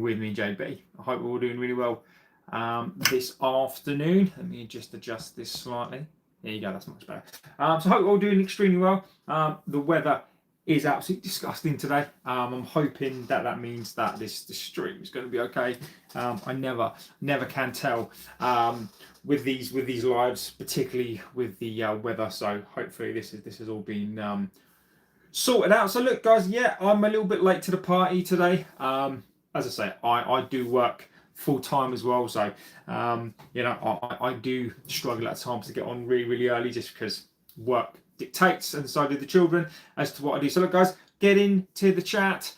with me, JB. I hope we're all doing really well this afternoon. Let me just adjust this slightly. There you go, that's much better. So I hope we're all doing extremely well. The weather is absolutely disgusting today. I'm hoping that means that this stream is going to be okay. I never can tell with these lives, particularly with the weather. So hopefully this has all been sorted out. So look, guys, yeah, I'm a little bit late to the party today. As I say, I do work full time as well, so I do struggle at times to get on really early just because work dictates, and so do the children as to what I do. So look, guys, get into the chat.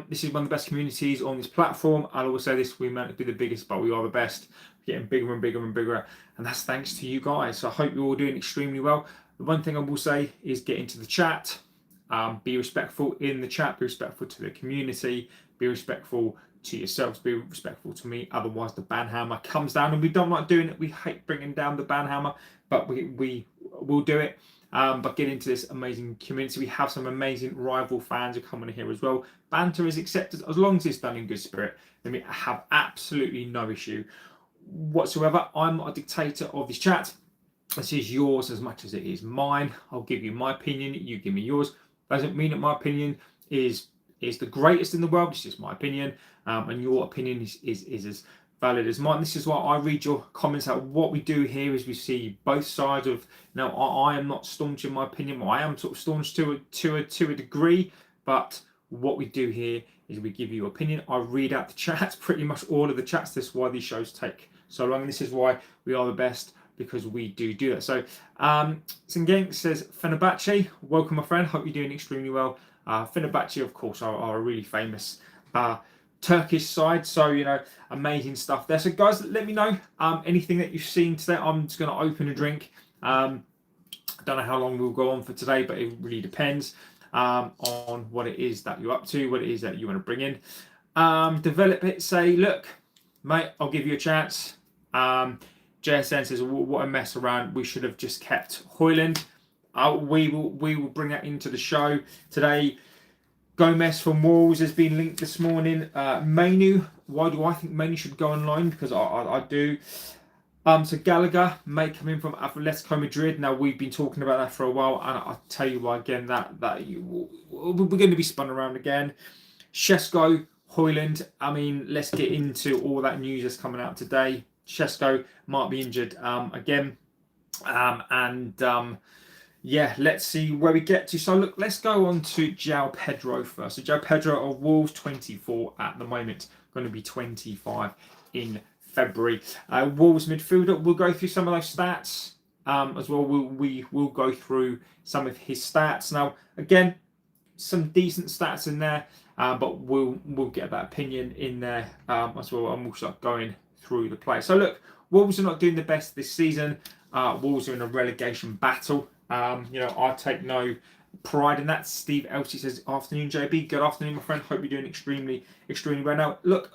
This is one of the best communities on this platform. I'll always say this: we might not be the biggest, but we are the best. We're getting bigger and bigger and bigger, and that's thanks to you guys. So I hope you're all doing extremely well. The one thing I will say is get into the chat. Be respectful in the chat. Be respectful to the community. Be respectful to yourselves. Be respectful to me. Otherwise, the ban hammer comes down, and we don't like doing it. We hate bringing down the ban hammer, but we will do it. But get into this amazing community. We have some amazing rival fans who come in here as well. Banter is accepted as long as it's done in good spirit. Then we have absolutely no issue whatsoever. I'm not a dictator of this chat. This is yours as much as it is mine. I'll give you my opinion. You give me yours. Doesn't mean that my opinion is the greatest in the world. It's just my opinion, and your opinion is as valid as mine. This is why I read your comments out. What we do here is we see both sides of. Now, I am not staunch in my opinion. Well, I am sort of staunch to a degree, but what we do here is we give you opinion. I read out the chats, pretty much all of the chats. This is why these shows take so long. This is why we are the best, because we do that. So Singenk says, Fenerbahce, welcome my friend, hope you're doing extremely well. Fenerbahce, of course, are a really famous Turkish side, so amazing stuff there. So guys, let me know anything that you've seen today. I'm just going to open a drink. I don't know how long we'll go on for today, but it really depends on what it is that you're up to, what it is that you want to bring in. Develop it, say, look, mate, I'll give you a chance. JSN says, what a mess around. We should have just kept Højlund. We will bring that into the show today. Gomes from Wolves has been linked this morning. Mainoo, why do I think Mainoo should go on loan? Because I do. So Gallagher may come in from Atletico Madrid. Now, we've been talking about that for a while, and I'll tell you why again, we're going to be spun around again. Sesko, Højlund, I mean, let's get into all that news that's coming out today. Šeško might be injured again. Yeah, let's see where we get to. So look, let's go on to Joao Pedro first. So Joao Pedro of Wolves, 24 at the moment, going to be 25 in February. Wolves midfielder, we'll go through some of those stats as well. We will go through some of his stats. Now, again, some decent stats in there, but we'll get that opinion in there as well, and we'll start going through the play. So look, Wolves are not doing the best this season. Wolves are in a relegation battle. I take no pride in that. Steve Elsey says, afternoon, JB. Good afternoon, my friend. Hope you're doing extremely well. Now, look,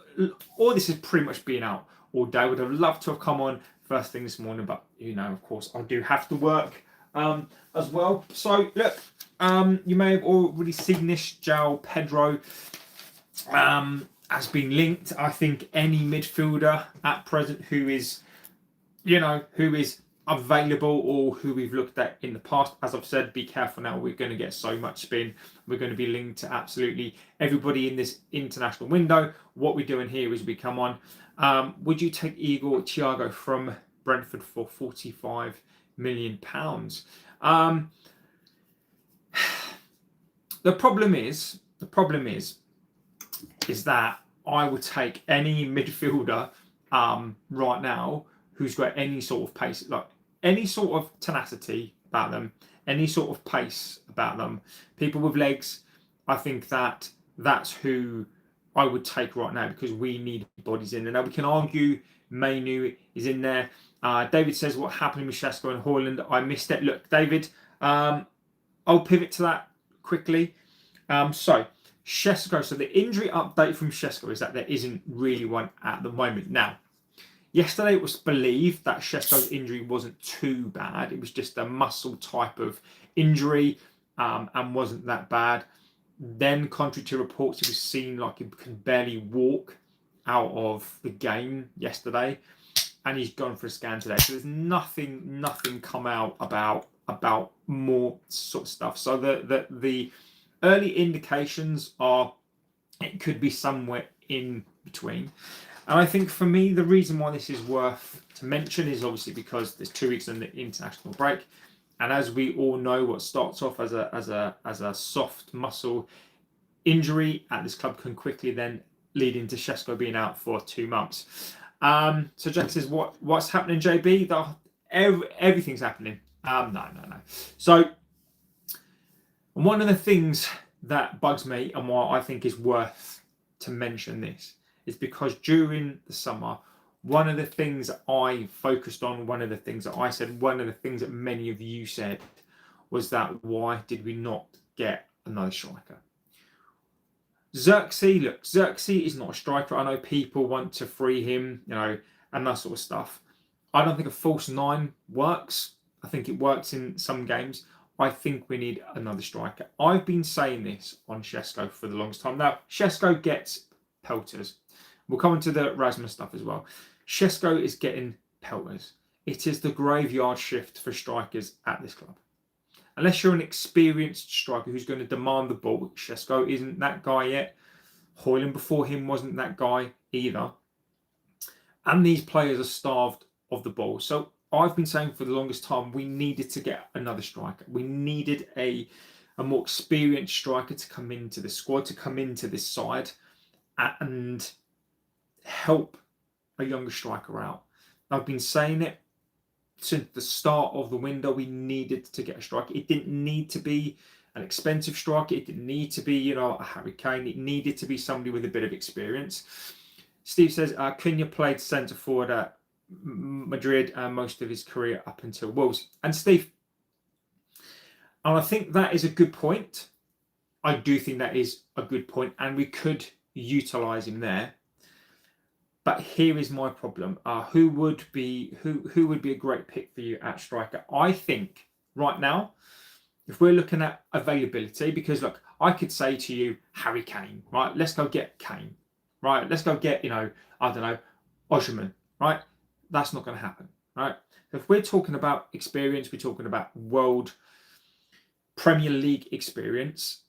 all this has pretty much been out all day. Would have loved to have come on first thing this morning, but, of course, I do have to work as well. So, look, you may have already seen this. Joao Pedro has been linked. I think any midfielder at present who is available or who we've looked at in the past, as I've said, be careful now. We're going to get so much spin. We're going to be linked to absolutely everybody in this international window. What we're doing here is we come on. Would you take Igor Thiago from Brentford for £45 million? The problem is that I would take any midfielder right now who's got any sort of pace, like any sort of tenacity about them, any sort of pace about them. People with legs, I think that's who I would take right now, because we need bodies in there. Now, we can argue Mainoo is in there. David says, what happened with Šeško and Højlund? I missed it. Look, David, I'll pivot to that quickly. So Šeško, so the injury update from Šeško is that there isn't really one at the moment. Now, yesterday it was believed that Šeško's injury wasn't too bad. It was just a muscle type of injury and wasn't that bad. Then, contrary to reports, it was seen like he could barely walk out of the game yesterday, and he's gone for a scan today. So there's nothing come out about more sort of stuff. So the early indications are it could be somewhere in between. And I think for me, the reason why this is worth to mention is obviously because there's 2 weeks on the international break, and as we all know, what starts off as a soft muscle injury at this club can quickly then lead into Sesko being out for 2 months. So Jack says, what's happening, JB? Everything's happening. No. So one of the things that bugs me and why I think is worth to mention this is because during the summer, one of the things that I focused on, one of the things that I said, one of the things that many of you said was that why did we not get another striker? Xerxes is not a striker. I know people want to free him, and that sort of stuff. I don't think a false 9 works. I think it works in some games. I think we need another striker. I've been saying this on Sesko for the longest time. Now, Sesko gets pelters. We'll come into the Rasmus stuff as well. Sesko is getting pelters. It is the graveyard shift for strikers at this club. Unless you're an experienced striker who's going to demand the ball, Sesko isn't that guy yet. Højlund before him wasn't that guy either. And these players are starved of the ball. So I've been saying for the longest time, we needed to get another striker. We needed a more experienced striker to come into the squad, to come into this side and help a younger striker out. I've been saying it since the start of the window. We needed to get a striker. It didn't need to be an expensive striker. It didn't need to be, a Harry Kane. It needed to be somebody with a bit of experience. Steve says, Cunha played centre forward at Madrid most of his career up until Wolves. And Steve, and I think that is a good point. I do think that is a good point, and we could utilise him there. But here is my problem. Who would be a great pick for you at striker? I think right now, if we're looking at availability, because look, I could say to you, Harry Kane, right? Let's go get Kane, right? Let's go get, Osimhen, right? That's not going to happen, right? If we're talking about experience, we're talking about World Premier League experience.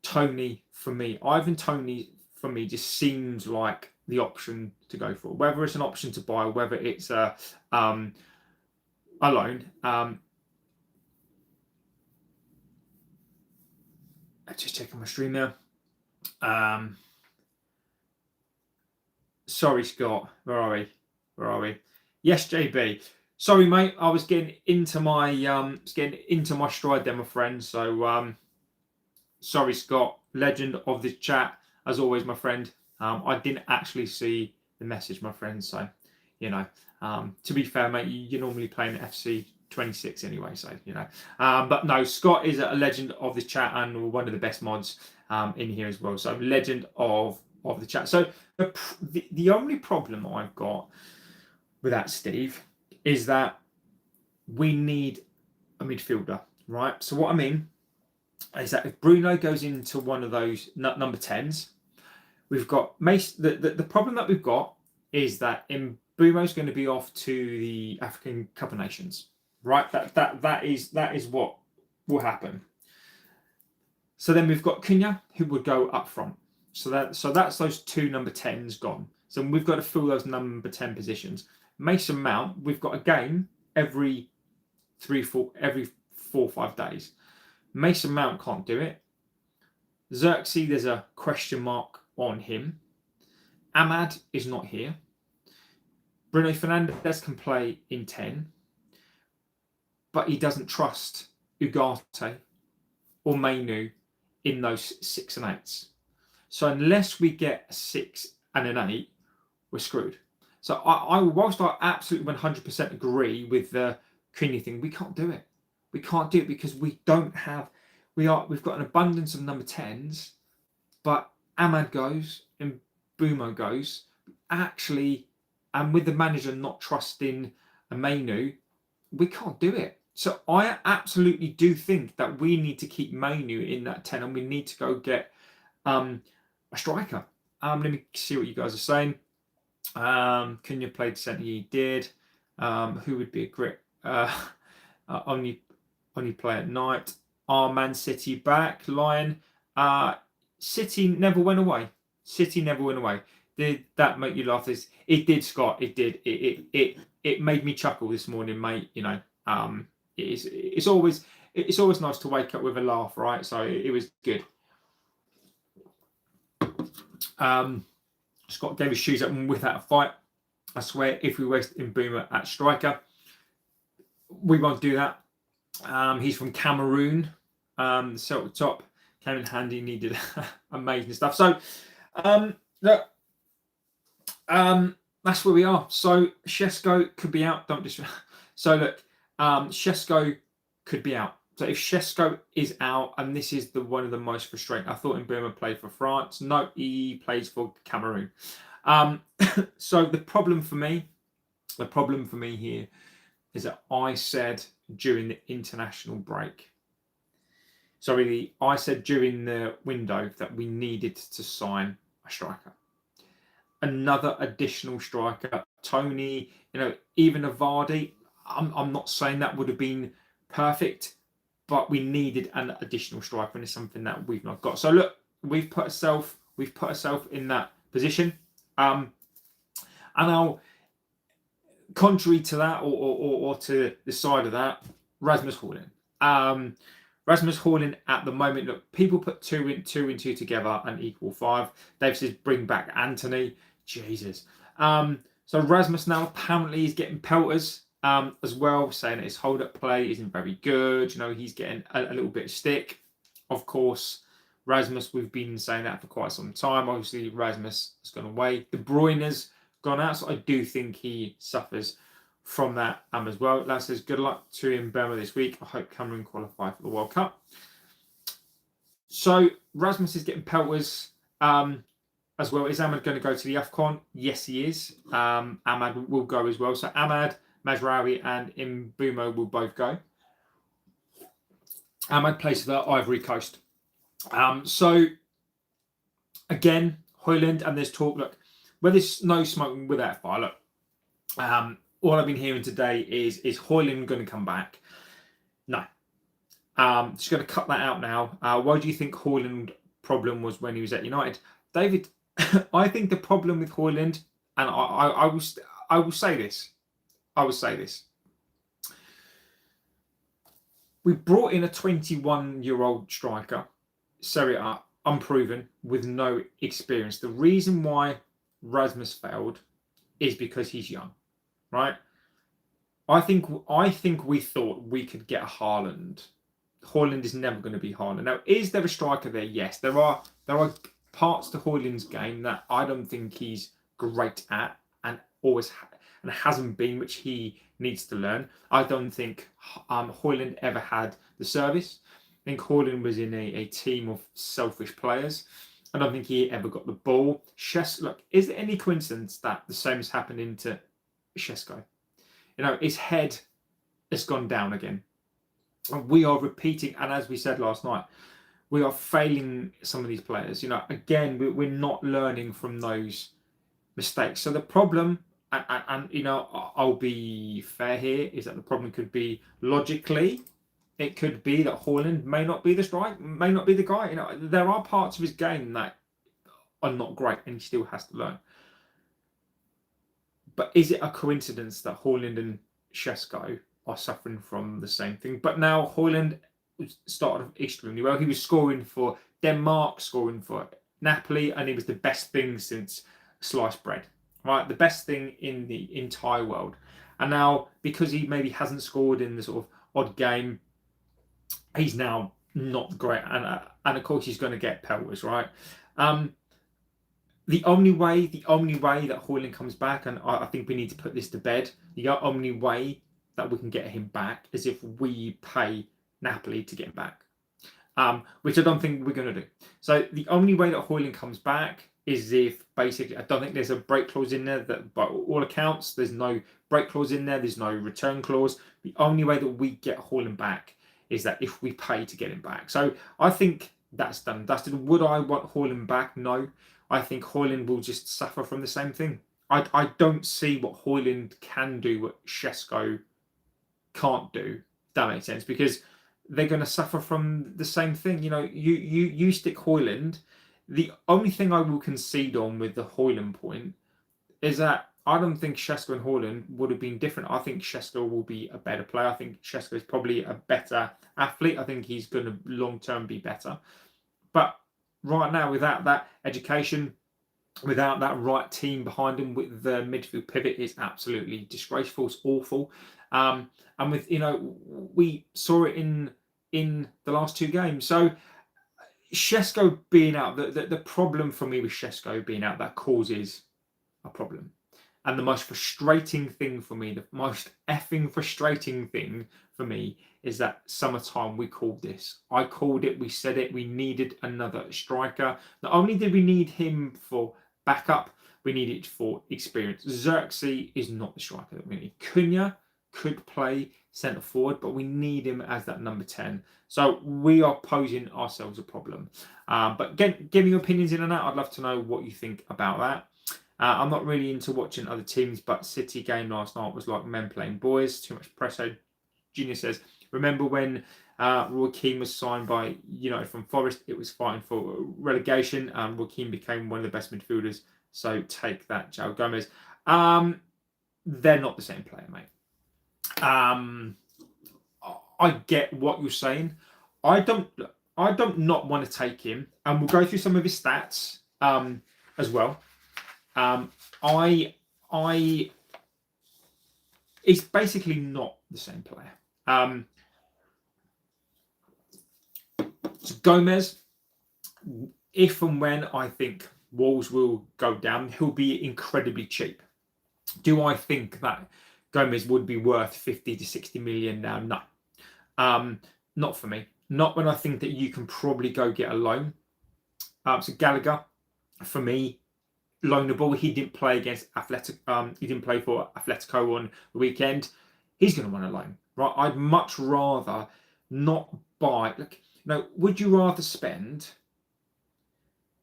Tony, for me, Ivan Toney, for me, just seems like the option to go for. Whether it's an option to buy, whether it's a loan. Just checking my stream now. Sorry, Scott. Where are we? Yes, JB. Sorry, mate. I was getting into my stride there, my friend. So sorry, Scott. Legend of this chat, as always, my friend. I didn't actually see the message, my friend. So, to be fair, mate, you're normally playing FC 26 anyway. So, but no, Scott is a legend of the chat and one of the best mods in here as well. So, legend of the chat. So, the only problem I've got with that, Steve, is that we need a midfielder, right? So, what I mean is that if Bruno goes into one of those number 10s, we've got the problem that we've got is that Mbeumo's going to be off to the African Cup of Nations, right? That is what will happen. So then we've got Cunha, who would go up front. So that's those 2 number 10s gone. So we've got to fill those number 10 positions. Mason Mount, we've got a game every 4 or 5 days. Mason Mount can't do it. Xerxes, there's a question mark on him. Ahmad is not here. Bruno Fernandes can play in 10, but he doesn't trust Ugarte or Mainoo in those 6 and 8s. So unless we get a 6 and an 8, we're screwed. So whilst I absolutely 100% agree with the Cunha thing, we can't do it. We can't do it because we've got an abundance of number 10s, but Ahmad goes and Mbeumo goes. Actually, and with the manager not trusting a Mainoo, we can't do it. So I absolutely do think that we need to keep Mainoo in that 10 and we need to go get a striker. Let me see what you guys are saying. Cunha played centre, he did. Who would be a great only play at night? Our Man City back line. City never went away. City never went away. Did that make you laugh? It did, Scott. It did. It made me chuckle this morning, mate. You know, it's always nice to wake up with a laugh, right? So it was good. Scott gave his shoes up without a fight. I swear, if we waste Mbeumo at striker, we won't do that. He's from Cameroon. So at the top, came in handy, needed amazing stuff. So, look, that's where we are. So Šeško could be out. So look, Šeško could be out. So if Sesko is out, and this is one of the most frustrating. I thought Mbeumo played for France. No, he plays for Cameroon. So the problem for me here is that I said during the international break. I said during the window that we needed to sign a striker. Another additional striker. Tony, even a Vardy. I'm not saying that would have been perfect, but we needed an additional striker, and it's something that we've not got. So look, we've put ourselves in that position. And now, contrary to that, or to the side of that, Rasmus Højlund. Rasmus Højlund at the moment, look, people put two and two together and equal 5. Dave says bring back Anthony. Jesus. So Rasmus now apparently is getting pelters as well, saying that his hold-up play isn't very good. He's getting a little bit of stick. Of course, Rasmus, we've been saying that for quite some time. Obviously, Rasmus has gone away. De Bruyne's gone out, so I do think he suffers from that as well. That says good luck to Mbeumo this week. I hope Cameroon qualify for the World Cup. So Rasmus is getting pelters as well. Is Ahmad going to go to the AFCON? Yes, he is. Ahmad will go as well. So Ahmad, Mazraoui and Mbeumo will both go. Ahmad plays for the Ivory Coast. So again, Højlund, and there's talk, look, where there's no smoke without fire, look, all I've been hearing today is Højlund going to come back? No. Just going to cut that out now. Why do you think Højlund problem was when he was at United? David, I think the problem with Højlund, and I will say this. We brought in a 21-year-old striker, Serie A, unproven, with no experience. The reason why Rasmus failed is because he's young, right? I think we thought we could get a Haaland. Højlund is never going to be Haaland. Now, is there a striker there? Yes, there are parts to Højlund's game that I don't think he's great at, and hasn't been, which he needs to learn. I don't think Højlund ever had the service. I think Højlund was in a team of selfish players. I don't think he ever got the ball. Look, is there any coincidence that the same has happened to Sesko? His head has gone down again. And we are repeating, and as we said last night, we are failing some of these players. Again, we're not learning from those mistakes. So the problem, and I'll be fair here, is that the problem could be logically. It could be that Højlund may not be the strike, may not be the guy. There are parts of his game that are not great, and he still has to learn. But is it a coincidence that Højlund and Sesko are suffering from the same thing? But now Højlund started extremely well. He was scoring for Denmark, scoring for Napoli, and he was the best thing since sliced bread. Right, the best thing in the entire world. And now, because he maybe hasn't scored in the sort of odd game, he's now not great, and of course he's going to get pelters, right? The only way that Højlund comes back, and I think we need to put this to bed, the only way that we can get him back is if we pay Napoli to get him back, which I don't think we're going to do. So the only way that Højlund comes back is if basically, I don't think there's a break clause in there, that by all accounts there's no break clause in there, there's no return clause. The only way that we get Højlund back is that if we pay to get him back. So I think that's done and dusted. Would I want Højlund back? No. I think Højlund will just suffer from the same thing. I don't see what Højlund can do, what Šeško can't do. If that makes sense, because they're going to suffer from the same thing. You stick Højlund. The only thing I will concede on with the Højlund point is that I don't think Šeško and Højlund would have been different. I think Šeško will be a better player. I think Šeško is probably a better athlete. I think he's going to long-term be better. But right now, without that education, without that right team behind him, with the midfield pivot, is absolutely disgraceful. It's awful. And with we saw it in the last 2 games. So Šeško being out, the problem for me with Šeško being out, that causes a problem. And the most frustrating thing for me, the most effing frustrating thing for me, is that summertime we called this. I called it, we said it, we needed another striker. Not only did we need him for backup, we need it for experience. Xerxes is not the striker that we need. Cunha could play centre forward, but we need him as that number 10. So we are posing ourselves a problem. But give me your opinions in and out. I'd love to know what you think about that. I'm not really into watching other teams, but City game last night was like men playing boys. Too much pressure. Junior says, remember when Roy Keane was signed by United from Forest? It was fighting for relegation. Roy Keane became one of the best midfielders. So take that, Joao Gomes. They're not the same player, mate. I get what you're saying. I don't not want to take him, and we'll go through some of his stats as well. It's basically not the same player. So Gomes, if and when I think Wolves will go down, he'll be incredibly cheap. Do I think that Gomes would be worth 50 to 60 million now? No. Not for me. Not when I think that you can probably go get a loan. So Gallagher, for me, loanable. He didn't play against Athletic. He didn't play for Atletico on the weekend. He's going to want a loan, right? I'd much rather not buy. Would you rather spend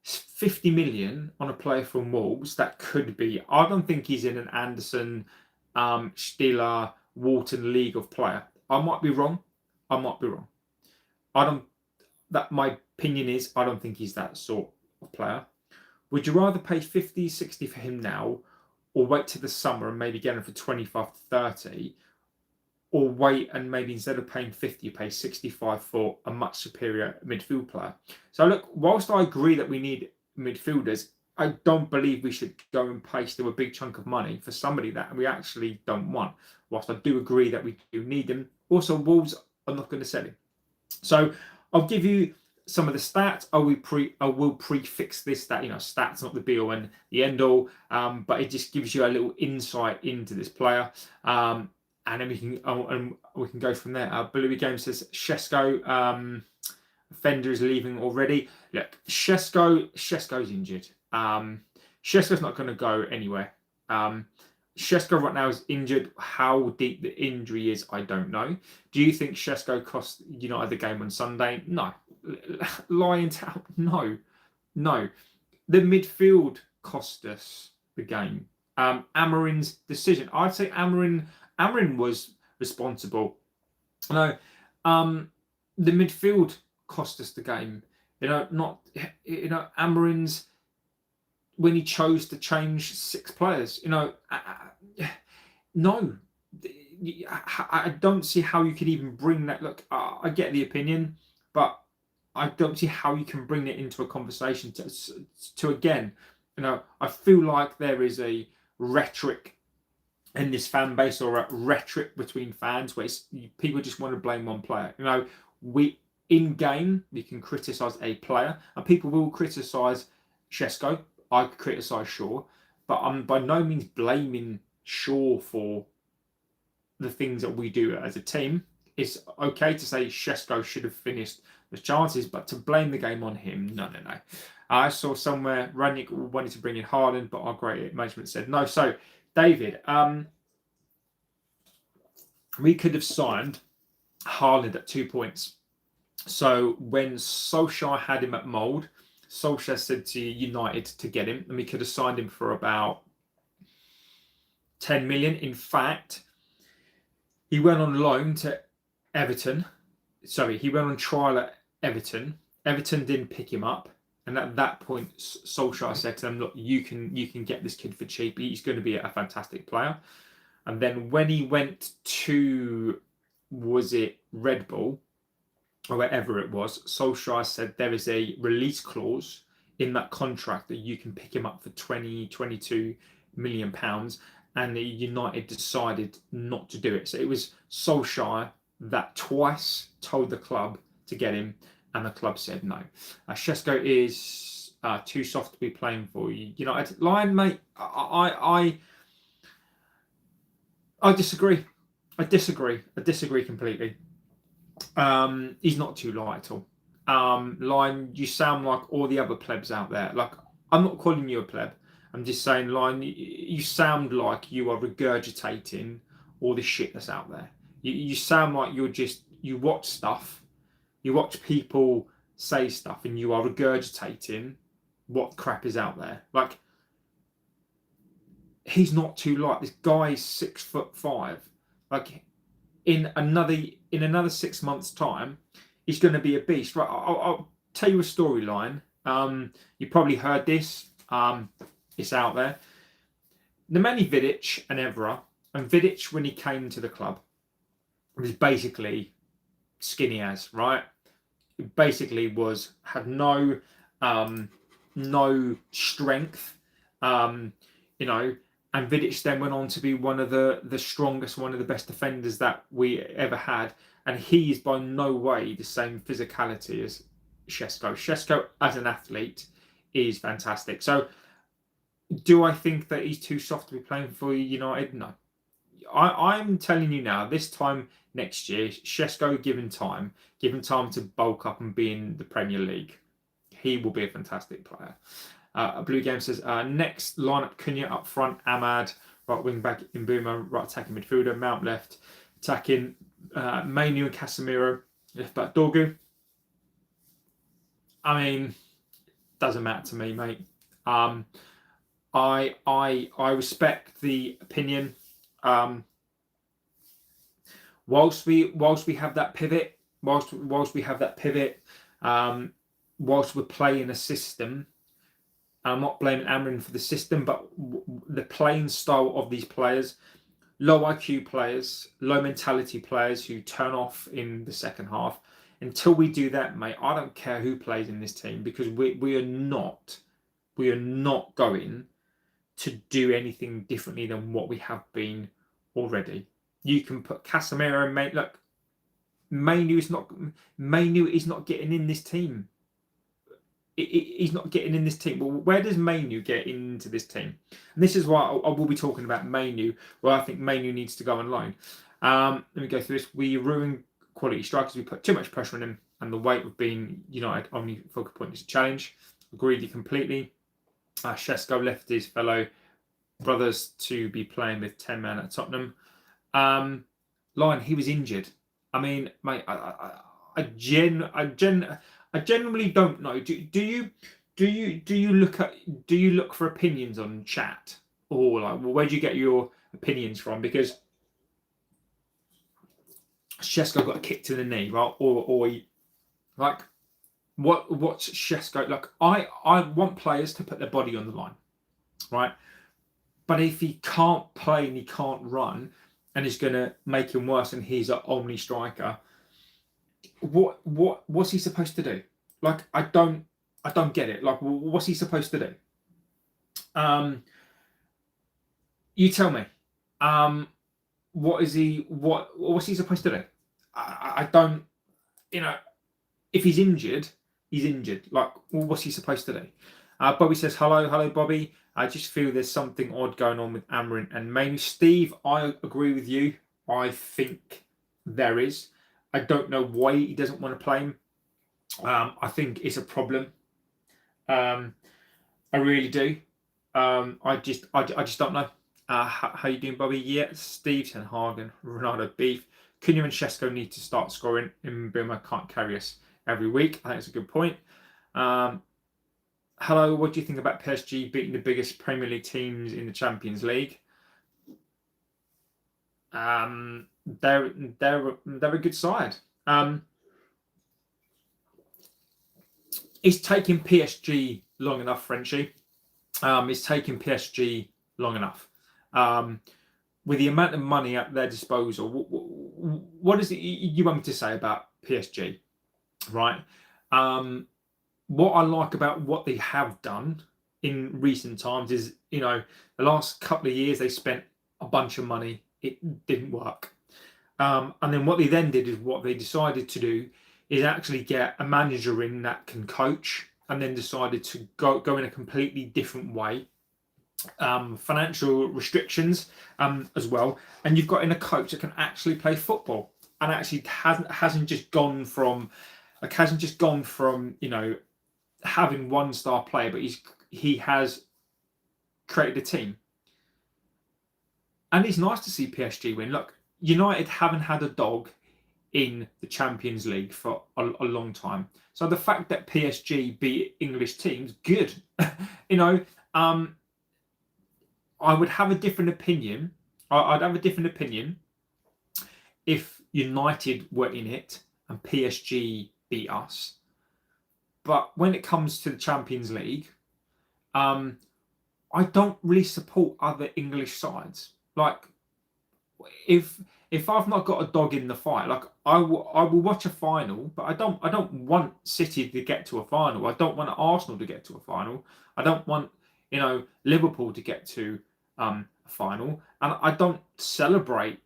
50 million on a player from Wolves that could be? I don't think he's in an Anderson, Stiller, Walton league of player. I might be wrong. My opinion is I don't think he's that sort of player. Would you rather pay 50, 60 for him now, or wait till the summer and maybe get him for 25 to 30, or wait and maybe instead of paying 50, you pay 65 for a much superior midfield player? So look, whilst I agree that we need midfielders, I don't believe we should go and pay still a big chunk of money for somebody that we actually don't want. Whilst I do agree that we do need them, also Wolves are not going to sell him. So I'll give you some of the stats. I will prefix this that stats not the be all and the end all, but it just gives you a little insight into this player, and then we can go from there. Bluey Game says Šeško Fender is leaving already. Look, Šeško's injured. Šeško's not going to go anywhere. Šeško right now is injured. How deep the injury is, I don't know. Do you think Šeško cost United the game on Sunday? No. Lying down? No. The midfield cost us the game. Amorim's decision. I'd say Amorim was responsible. The midfield cost us the game. Amorim's, when he chose to change 6 players, no, I don't see how you could even bring that. Look, I get the opinion, but I don't see how you can bring it into a conversation to again, I feel like there is a rhetoric in this fan base, or a rhetoric between fans, where people just want to blame one player. In game, we can criticise a player, and people will criticise Šeško. I criticise Shaw, but I'm by no means blaming Shaw for the things that we do as a team. It's okay to say Šeško should have finished the chances, but to blame the game on him, no. I saw somewhere Ranić wanted to bring in Haaland, but our great management said no. So, David, we could have signed Haaland at 2 points. So when Solskjaer had him at Mould, Solskjaer said to United to get him, and we could have signed him for about 10 million. In fact, he went on loan to Everton. Sorry, he went on trial at Everton. Everton didn't pick him up. And at that point, Solskjaer said to them, look, you can get this kid for cheap. He's going to be a fantastic player. And then when he went to, was it Red Bull or wherever it was, Solskjaer said there is a release clause in that contract that you can pick him up for 22 million pounds. And United decided not to do it. So it was Solskjaer that twice told the club to get him, and the club said no. Šeško is too soft to be playing for you. United. Lion, mate, I disagree. I disagree completely. He's not too light at all. Lion, you sound like all the other plebs out there. Like, I'm not calling you a pleb. I'm just saying, Lion, you sound like you are regurgitating all the shit that's out there. You sound like you watch stuff, you watch people say stuff, and you are regurgitating what crap is out there. Like, he's not too light. This guy is 6'5". Like, in another 6 months' time, he's going to be a beast. Right? I'll tell you a storyline. You probably heard this. It's out there. Nemanja Vidic and Evra, and Vidic when he came to the club was basically skinny as, right? It basically had no strength, and Vidic then went on to be one of the strongest, one of the best defenders that we ever had, and he is by no way the same physicality as Šeško. Šeško as an athlete is fantastic. So do I think that he's too soft to be playing for United? No. I'm telling you now, this time next year, Šeško, given time to bulk up and be in the Premier League, he will be a fantastic player. Blue Game says, next lineup, Cunha up front, Ahmad, right wing back, Mbeumo, right attacking midfielder, Mount left, attacking, Mainoo and Casemiro, left back Dorgu. I mean, doesn't matter to me, mate. I respect the opinion. Whilst we have that pivot, whilst we're playing a system, I'm not blaming Amorim for the system, but the playing style of these players, low IQ players, low mentality players who turn off in the second half. Until we do that, mate, I don't care who plays in this team, because we are not going to do anything differently than what we have been already. You can put Casemiro, mate. Look, Mainoo is not getting in this team. He's not getting in this team. Well, where does Mainoo get into this team? And this is why I will be talking about Mainoo, where I think Mainoo needs to go on loan. Let me go through this. We ruin quality strikers. We put too much pressure on him, and the weight of being United only focal point is a challenge. Agreed completely. Šeško left his fellow brothers to be playing with 10 men at Tottenham. Lion, he was injured. I mean, mate, I genuinely don't know. Do you look for opinions on chat, or like, well, where do you get your opinions from? Because Šeško got a kick to the knee, right? Or like, what's Šeško like? I want players to put their body on the line, right? But if he can't play and he can't run, and it's going to make him worse, and he's an only striker, what's he supposed to do? Like, I don't get it. Like, what's he supposed to do? You tell me. What's he supposed to do? I don't. If he's injured, he's injured. Like, what's he supposed to do? Bobby says, hello, Bobby. I just feel there's something odd going on with Amorim and Mainoo. Steve, I agree with you. I think there is. I don't know why he doesn't want to play him. I think it's a problem. I really do. I just don't know. How you doing, Bobby? Yeah, Steve, Ten Hagen, Ronaldo beef. Cunha and Šeško need to start scoring. Mbeumo can't carry us every week. I think it's a good point. Hello, what do you think about PSG beating the biggest Premier League teams in the Champions League? They're a good side. It's taking PSG long enough, Frenchie. It's taking PSG long enough. With the amount of money at their disposal, what is it you want me to say about PSG? Right. What I like about what they have done in recent times is, the last couple of years they spent a bunch of money. It didn't work. And then what they then did is what they decided to do is actually get a manager in that can coach, and then decided to go in a completely different way. Financial restrictions as well, and you've got in a coach that can actually play football, and actually hasn't just gone from having one star player, but he has created a team. And it's nice to see PSG win. Look, United haven't had a dog in the Champions League for a long time. So the fact that PSG beat English teams, good. I would have a different opinion. I'd have a different opinion if United were in it and PSG beat us. But when it comes to the Champions League, I don't really support other English sides. Like, if I've not got a dog in the fight, like I will watch a final, but I don't want City to get to a final. I don't want Arsenal to get to a final. I don't want Liverpool to get to a final, and I don't celebrate.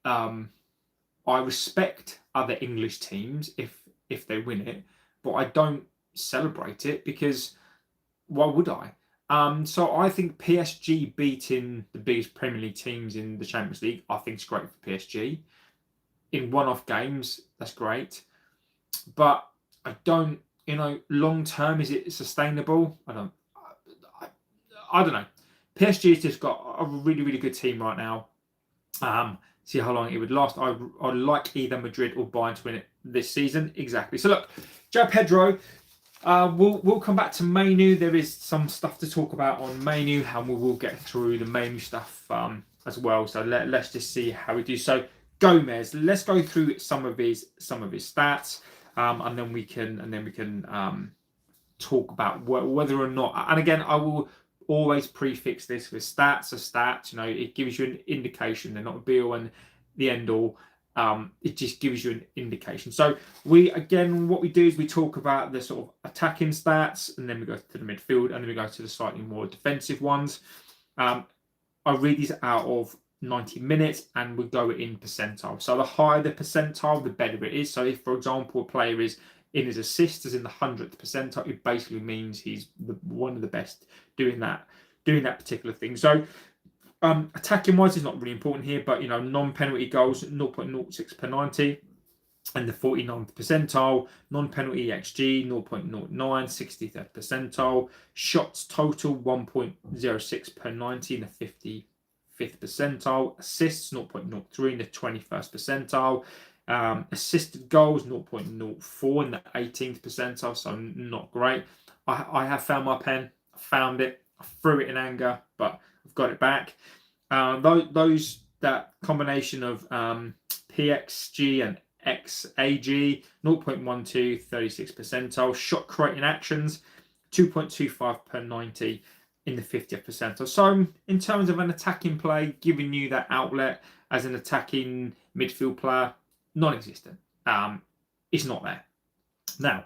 I respect other English teams if they win it, but I don't celebrate it because why would I? So I think PSG beating the biggest Premier League teams in the Champions League, I think is great for PSG. In one-off games, that's great. But I don't, long term, is it sustainable? I don't know. PSG has just got a really, really good team right now. See how long it would last. I'd like either Madrid or Bayern to win it this season. Exactly. So look, Joao Pedro. We'll come back to Mainoo. There is some stuff to talk about on Mainoo, and we will get through the Mainoo stuff as well. So let's just see how we do. So Gomes, let's go through some of his stats, and then we can talk about whether or not. And again, I will always prefix this with stats. A stat, it gives you an indication. They're not a be all and the end all. It just gives you an indication. So what we do is we talk about the sort of attacking stats, and then we go to the midfield, and then we go to the slightly more defensive ones. I read these out of 90 minutes, and we go in percentile. So the higher the percentile, the better it is. So if, for example, a player is in his assists as in the 100th percentile, it basically means he's one of the best doing that particular thing. So attacking wise is not really important here, but non-penalty goals 0.06 per 90 and the 49th percentile, non-penalty XG 0.09, 63rd percentile, shots total 1.06 per 90 in the 55th percentile, assists 0.03 in the 21st percentile, assisted goals 0.04 in the 18th percentile, so not great. I have found my pen. I found it. I threw it in anger, but I've got it back. That combination of PXG and XAG 0.12, 36th percentile. Shot creating actions 2.25 per 90 in the 50th percentile. So in terms of an attacking play, giving you that outlet as an attacking midfield player, non-existent. It's not there. Now,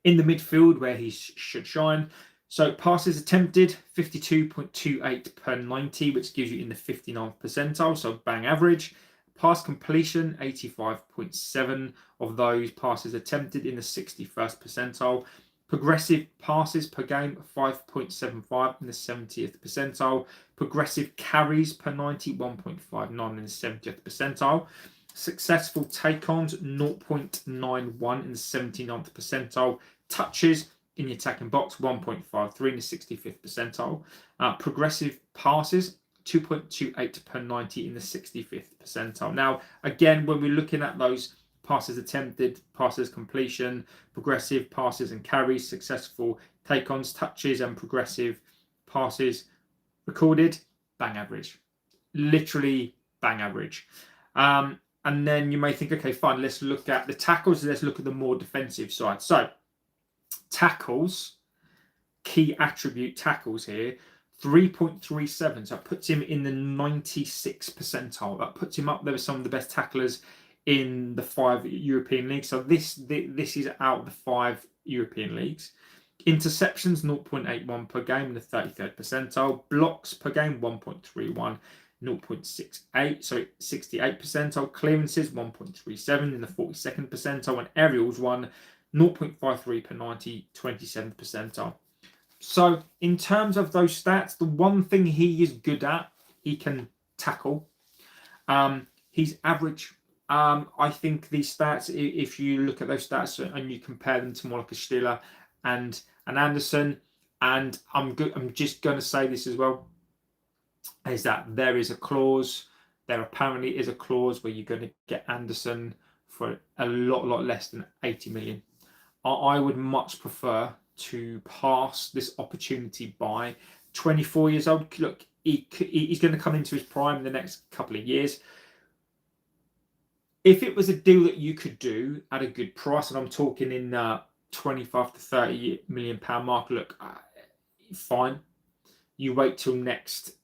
in the midfield where he should shine, so passes attempted 52.28 per 90, which gives you in the 59th percentile, so bang average. Pass completion 85.7 of those passes attempted in the 61st percentile. Progressive passes per game 5.75 in the 70th percentile. Progressive carries per 90 1.59 in the 70th percentile. Successful take-ons 0.91 in the 79th percentile. Touches in the attacking box 1.53 in the 65th percentile. Progressive passes 2.28 per 90 in the 65th percentile. Now, again, when we're looking at those passes attempted, passes completion, progressive passes and carries, successful take-ons, touches, and progressive passes recorded, bang average. Literally bang average. And then you may think, okay, fine, let's look at the tackles. Let's look at the more defensive side. So tackles, key attribute tackles here, 3.37. So that puts him in the 96th percentile. That puts him up there with some of the best tacklers in the 5 European leagues. So this is out of the 5 European leagues. Interceptions, 0.81 per game in the 33rd percentile. Blocks per game, 1.31, 0.68, so 68th percentile. Clearances, 1.37 in the 42nd percentile. And aerials, 0.53 per 90, 27th percentile. So in terms of those stats, the one thing he is good at, he can tackle. He's average. I think these stats, if you look at those stats and you compare them to more like a Stiller and an Anderson, and I'm just going to say this as well, is that there apparently is a clause where you're going to get Anderson for a lot less than 80 million. I would much prefer to pass this opportunity by. 24 years old, look, he's going to come into his prime in the next couple of years. If it was a deal that you could do at a good price, and I'm talking in 25 to 30 million pound mark, look, fine. You wait till next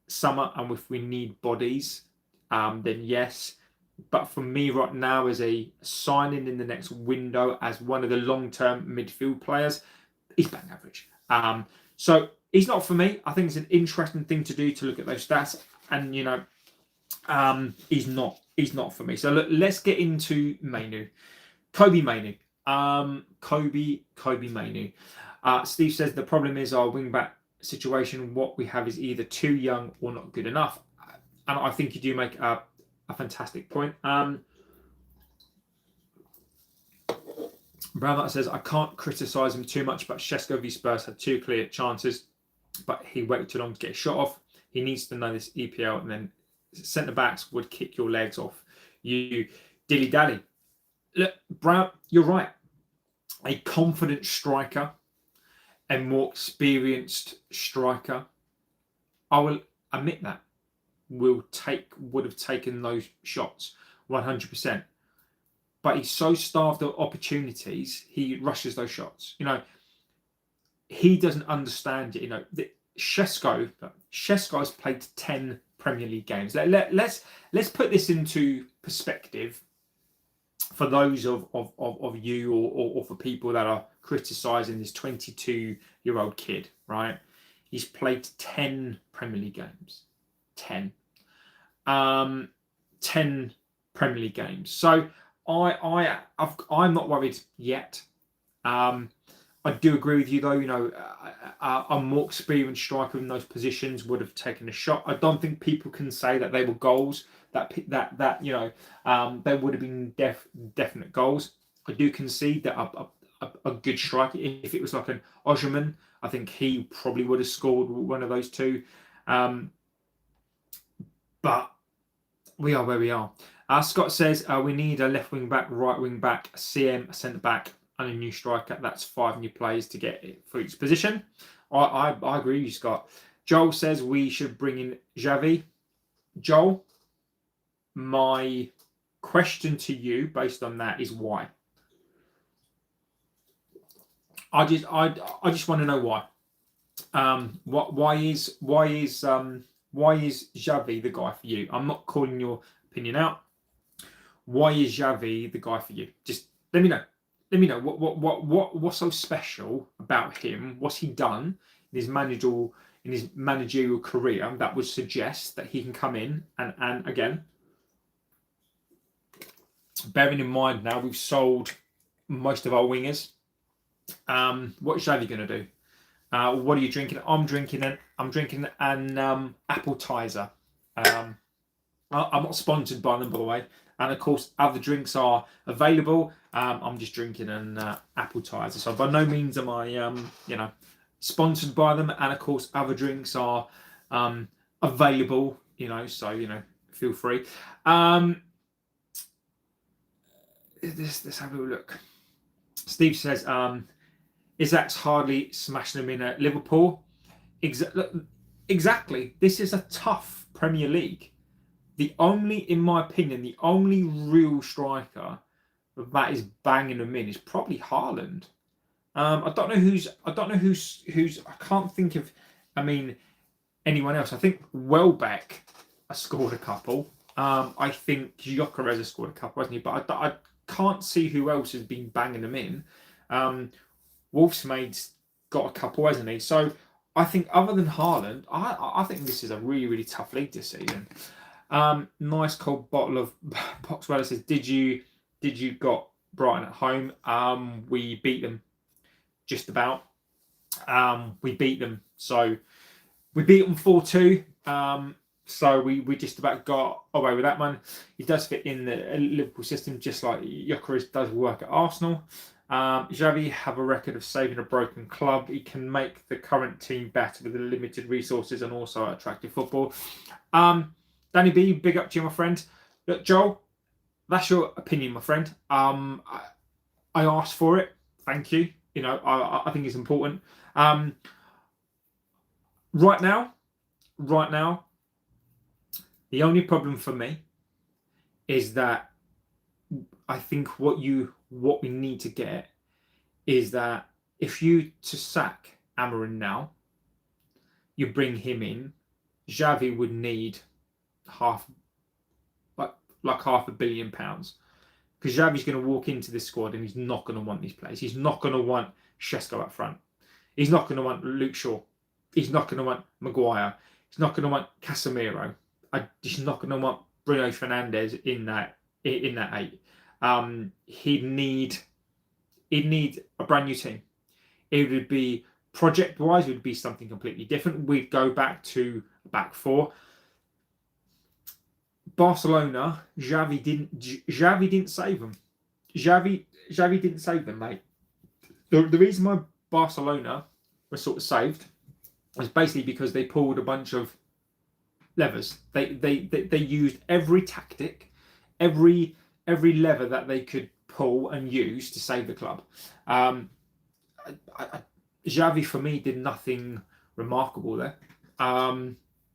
summer, and if we need bodies, then yes. But for me right now, as a signing in the next window as one of the long-term midfield players, he's bang average. So he's not for me. I think it's an interesting thing to do to look at those stats, and he's not for me. So look, let's get into Mainoo. Kobbie Mainoo. Kobbie Mainoo. Steve says the problem is our wing-back situation. What we have is either too young or not good enough. And I think you do make a fantastic point. Brown says, I can't criticise him too much, but Šeško v Spurs had 2 clear chances, but he waited too long to get a shot off. He needs to know this EPL, and then centre-backs would kick your legs off. You dilly-dally. Look, Brown, you're right. A confident striker, a more experienced striker, I will admit that, would have taken those shots 100%. But he's so starved of opportunities, he rushes those shots. He doesn't understand it. Šeško has played 10 Premier League games. Let's put this into perspective for those of you or for people that are criticising this 22-year-old kid, right? He's played 10 Premier League games. 10 Premier League games. So I'm not worried yet. I do agree with you, though. A more experienced striker in those positions would have taken a shot. I don't think people can say that they were goals. That they would have been definite goals. I do concede that a good striker, if it was like an Osherman, I think he probably would have scored one of those two. But we are where we are. Scott says we need a left wing back, right wing back, a CM, a centre back, and a new striker. That's 5 new players to get it for each position. I agree with you, Scott. Joel says we should bring in Xavi. Joel, my question to you based on that is why. I just want to know why. Why is Xavi the guy for you? I'm not calling your opinion out. Why is Xavi the guy for you? Just let me know. Let me know what's so special about him. What's he done in his managerial career that would suggest that he can come in and again, bearing in mind now we've sold most of our wingers. What is Xavi going to do? What are you drinking? I'm drinking an appetizer. I'm not sponsored by them, by the way. And of course, other drinks are available. I'm just drinking an appetizer. So by no means am I, sponsored by them. And of course, other drinks are available. So feel free. Let's have a look. Steve says, Isaac's hardly smashing them in at Liverpool. Exactly. This is a tough Premier League. in my opinion, the only real striker that is banging them in is probably Haaland. I don't know who's. I can't think of. I mean, anyone else. I think Welbeck has scored a couple. I think Gyökeres has scored a couple, hasn't he? But I can't see who else has been banging them in. Wolfsmaid's got a couple, hasn't he? So I think other than Haaland, I think this is a really, really tough league this season. Nice cold bottle of Boxwell says, did you got Brighton at home? We beat them just about. We beat them. So we beat them 4-2. So we just about got away with that one. He does fit in the Liverpool system, just like Gyökeres does work at Arsenal. Xavi have a record of saving a broken club. He can make the current team better with the limited resources and also attractive football. Danny B, big up to you, my friend. Look, Joel, that's your opinion, my friend. I asked for it. Thank you. You know, I think it's important. Right now, the only problem for me is that I think what we need to get is that if you to sack Amorim now, you bring him in, Xavi would need half £500 million, because Xavi's going to walk into this squad and he's not going to want these players. He's not going to want Sesko up front. He's not going to want Luke Shaw. He's not going to want Maguire. He's not going to want Casemiro. He's not going to want Bruno Fernandes in that 8. He'd need a brand new team. It would be project-wise, it would be something completely different. We'd go back to a back 4. Barcelona, Xavi didn't save them. Xavi didn't save them, mate. The reason why Barcelona were sort of saved was basically because they pulled a bunch of levers. They used every tactic, every lever that they could pull and use to save the club. Xavi for me did nothing remarkable there.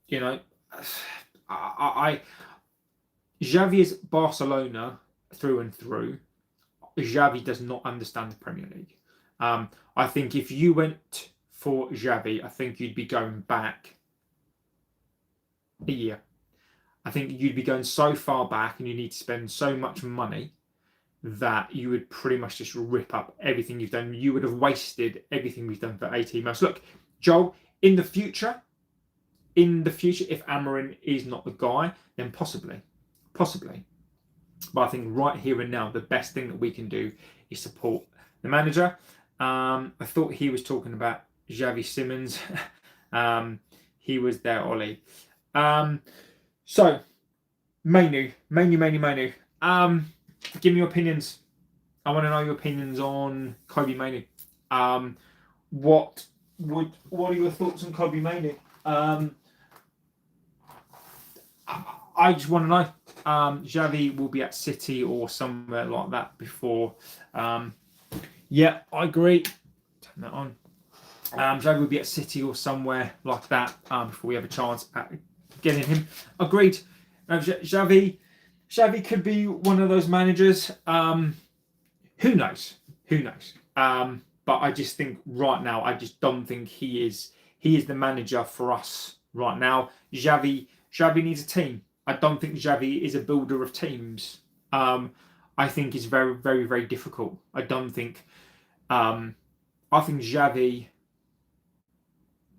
You know, Xavi is Barcelona through and through. Xavi does not understand the Premier League. I think if you went for Xavi, I think you'd be going back a year. I think you'd be going so far back and you need to spend so much money that you would pretty much just rip up everything you've done. You would have wasted everything we've done for 18 months. Look, Joel, in the future, if Amorim is not the guy, then possibly. But I think right here and now, the best thing that we can do is support the manager. I thought he was talking about Xavi Simons. He was there, Ollie. So, Mainoo. Give me your opinions. I want to know your opinions on Kobbie Mainoo. What are your thoughts on Kobbie Mainoo? I just want to know. Xavi will be at City or somewhere like that before. Yeah, I agree. Turn that on. Xavi will be at City or somewhere like that before we have a chance at getting him. Agreed. Xavi could be one of those managers. Who knows? But I just think right now, I just don't think he is the manager for us right now. Xavi needs a team. I don't think Xavi is a builder of teams. I think it's very, very, very difficult. I think Xavi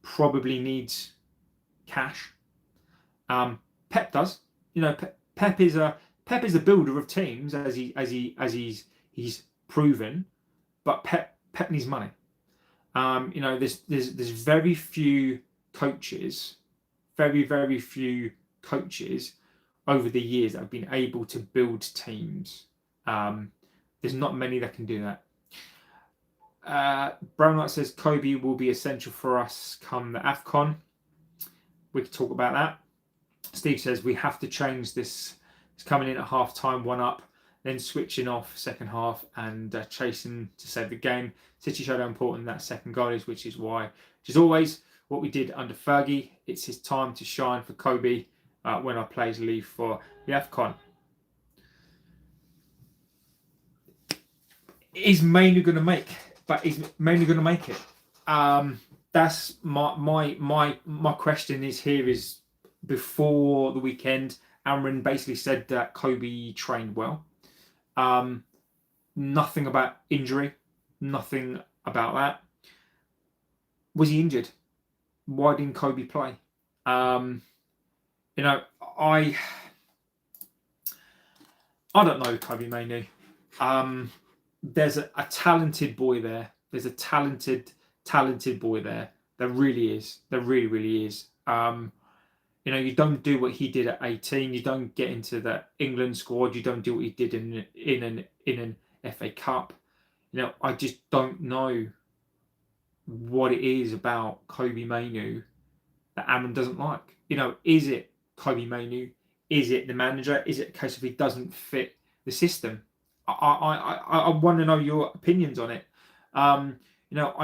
probably needs cash. Pep does. You know, Pep is a builder of teams as he's proven, but Pep needs money. You know, there's very few coaches, very few coaches over the years that have been able to build teams. There's not many that can do that. Brownlight says Kobbie will be essential for us come the AFCON. We could talk about that. Steve says we have to change this. It's coming in at half time, 1 up, then switching off second half and chasing to save the game. City showed how important that second goal is, which is always what we did under Fergie. It's his time to shine for Kobbie. when I plays leave for the AFCON. Is Mainoo going to make? But is Mainoo going to make it? That's my question is before the weekend, Amorim basically said that Kobbie trained well. Nothing about injury, nothing about that. Was he injured? Why didn't Kobbie play? I don't know Kobbie Mainoo. There's a talented boy there. There's a talented boy there. There really is. There really is. You don't do what he did at 18. You don't get into the England squad. You don't do what he did in an FA Cup. I just don't know what it is about Kobbie Mainoo that Amorim doesn't like. Is it Kobbie Mainoo? Is it the manager? Is it a case of he doesn't fit the system? I want to know your opinions on it. I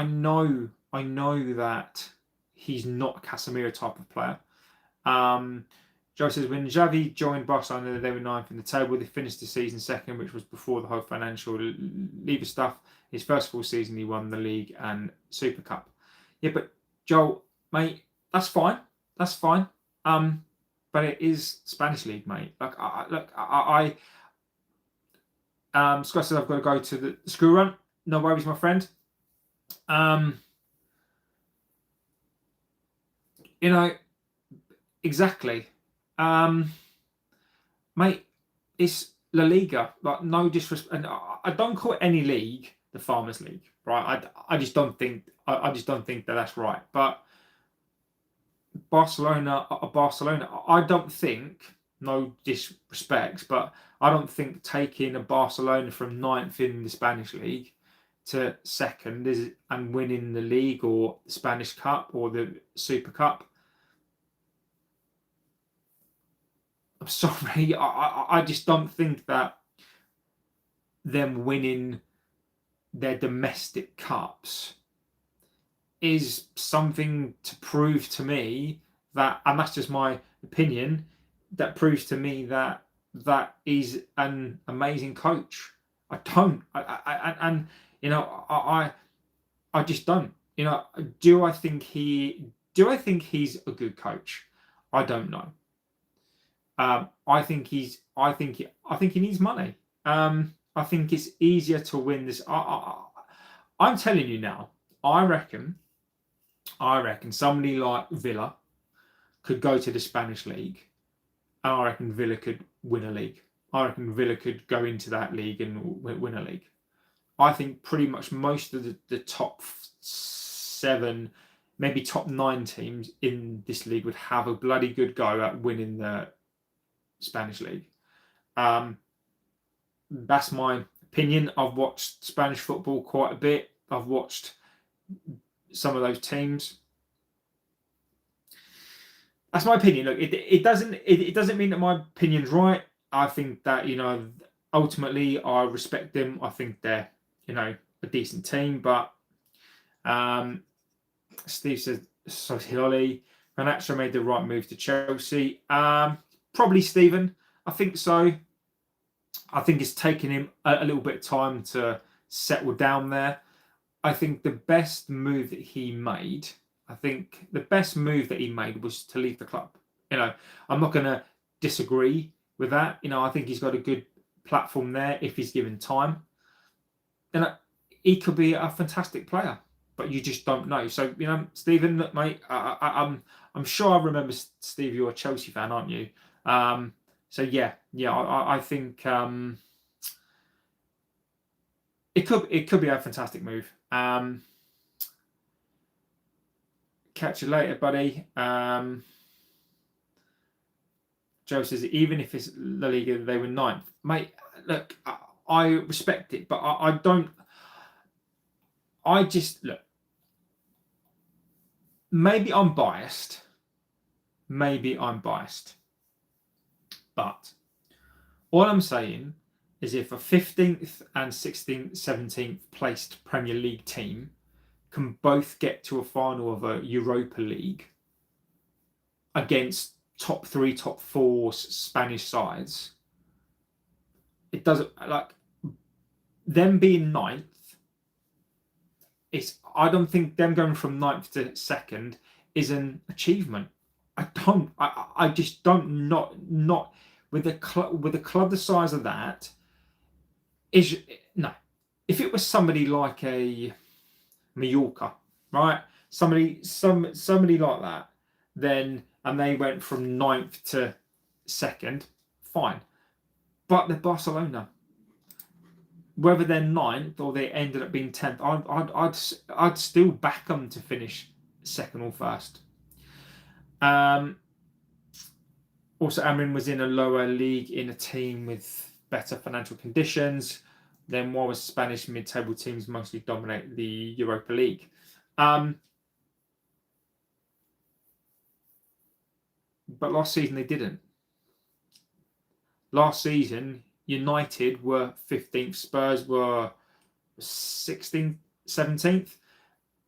know that he's not a Casemiro type of player. Joe says, when Xavi joined Barcelona, they were 9th in the table. They finished the season 2nd, which was before the whole financial lever stuff. His first full season, he won the league and Super Cup. Yeah, but Joel, mate, that's fine. That's fine. But it is Spanish league, mate. Scott says I've got to go to the school run. No worries, my friend. Exactly. Mate, it's La Liga. Like, no disrespect, and I don't call it any league the Farmers League, right? I just don't think that that's right. But Barcelona. I don't think, no disrespect, but I don't think taking a Barcelona from 9th in the Spanish league to 2nd and winning the league or the Spanish Cup or the Super Cup. I'm sorry, I just don't think that them winning their domestic cups is something to prove to me that, and that's just my opinion, that proves to me that is an amazing coach. I don't. I just don't. Do I think he's a good coach? I don't know. I think he needs money. I think it's easier to win this. I'm telling you now. I reckon somebody like Villa could go to the Spanish league, and I reckon Villa could win a league. I reckon Villa could go into that league and win a league. I think pretty much most of the top 7, maybe top 9 teams in this league would have a bloody good go at winning the Spanish league. That's my opinion. I've watched Spanish football quite a bit. I've watched some of those teams. That's my opinion. Look, it doesn't mean that my opinion's right. I think that ultimately I respect them. I think they're a decent team. But Steve says, so Hiloli, Garnacho made the right move to Chelsea. Probably Stephen. I think so. I think it's taken him a little bit of time to settle down there. I think the best move that he made, was to leave the club. I'm not going to disagree with that. I think he's got a good platform there if he's given time. He could be a fantastic player, but you just don't know. So, Stephen, look, mate, I'm sure I remember, Steve, you're a Chelsea fan, aren't you? So yeah, I think it could be a fantastic move. Catch you later, buddy. Joe says, even if it's La Liga, they were 9th. Mate, look, I respect it, but I don't. I just, look, maybe I'm biased. But all I'm saying is if a 15th and 16th, 17th placed Premier League team can both get to a final of a Europa League against top 3, top 4 Spanish sides, it doesn't, like, them being 9th, I don't think them going from 9th to 2nd is an achievement. I just don't, not with a club the size of that. No. If it was somebody like a Mallorca, right? Somebody like that, then, and they went from 9th to 2nd, fine. But they're Barcelona. Whether they're 9th or they ended up being 10th, I'd still back them to finish 2nd or 1st. Also, Amorim was in a lower league in a team with better financial conditions. Then while the Spanish mid-table teams mostly dominate the Europa League. But last season they didn't. Last season, United were 15th, Spurs were 16th, 17th,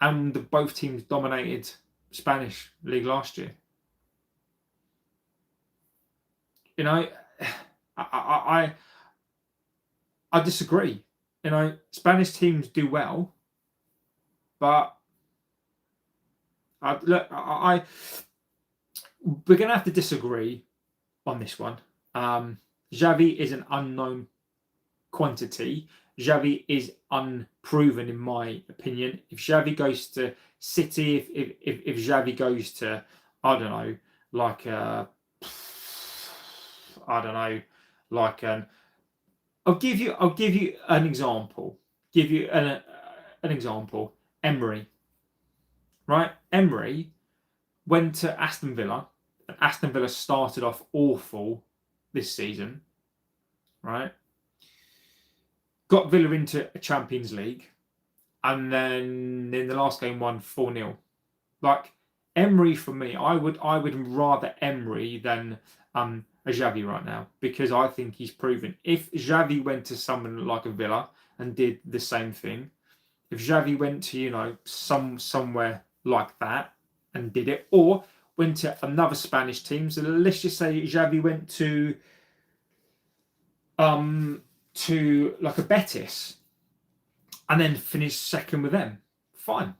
and both teams dominated Spanish league last year. You know, I disagree. You know, Spanish teams do well, but we're going to have to disagree on this one. Xavi is an unknown quantity. Xavi is unproven, in my opinion. If Xavi goes to City, if Xavi goes to, I don't know, like I'll give you an example. Give you an example. Emery, right? Emery went to Aston Villa, and Aston Villa started off awful this season, right? Got Villa into a Champions League, and then in the last game won 4-0. Like, Emery, for me, I would rather Emery than a Xavi right now, because I think he's proven. If Xavi went to someone like a Villa and did the same thing, if Xavi went to, you know, somewhere like that and did it, or went to another Spanish team, so let's just say Xavi went to like a Betis and then finished 2nd with them, fine.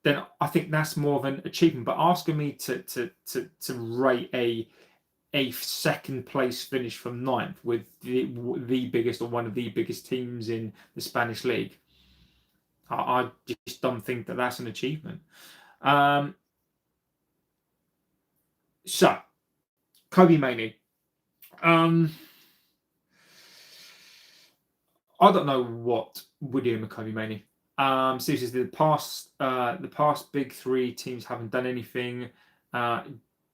Then I think that's more of an achievement. But asking me to rate a 2nd place finish from 9th with the biggest or one of the biggest teams in the Spanish league, I just don't think that that's an achievement. So, Kobbie Mainoo. I don't know what we're doing with Kobbie Mainoo. Seriously, the past big 3 teams haven't done anything.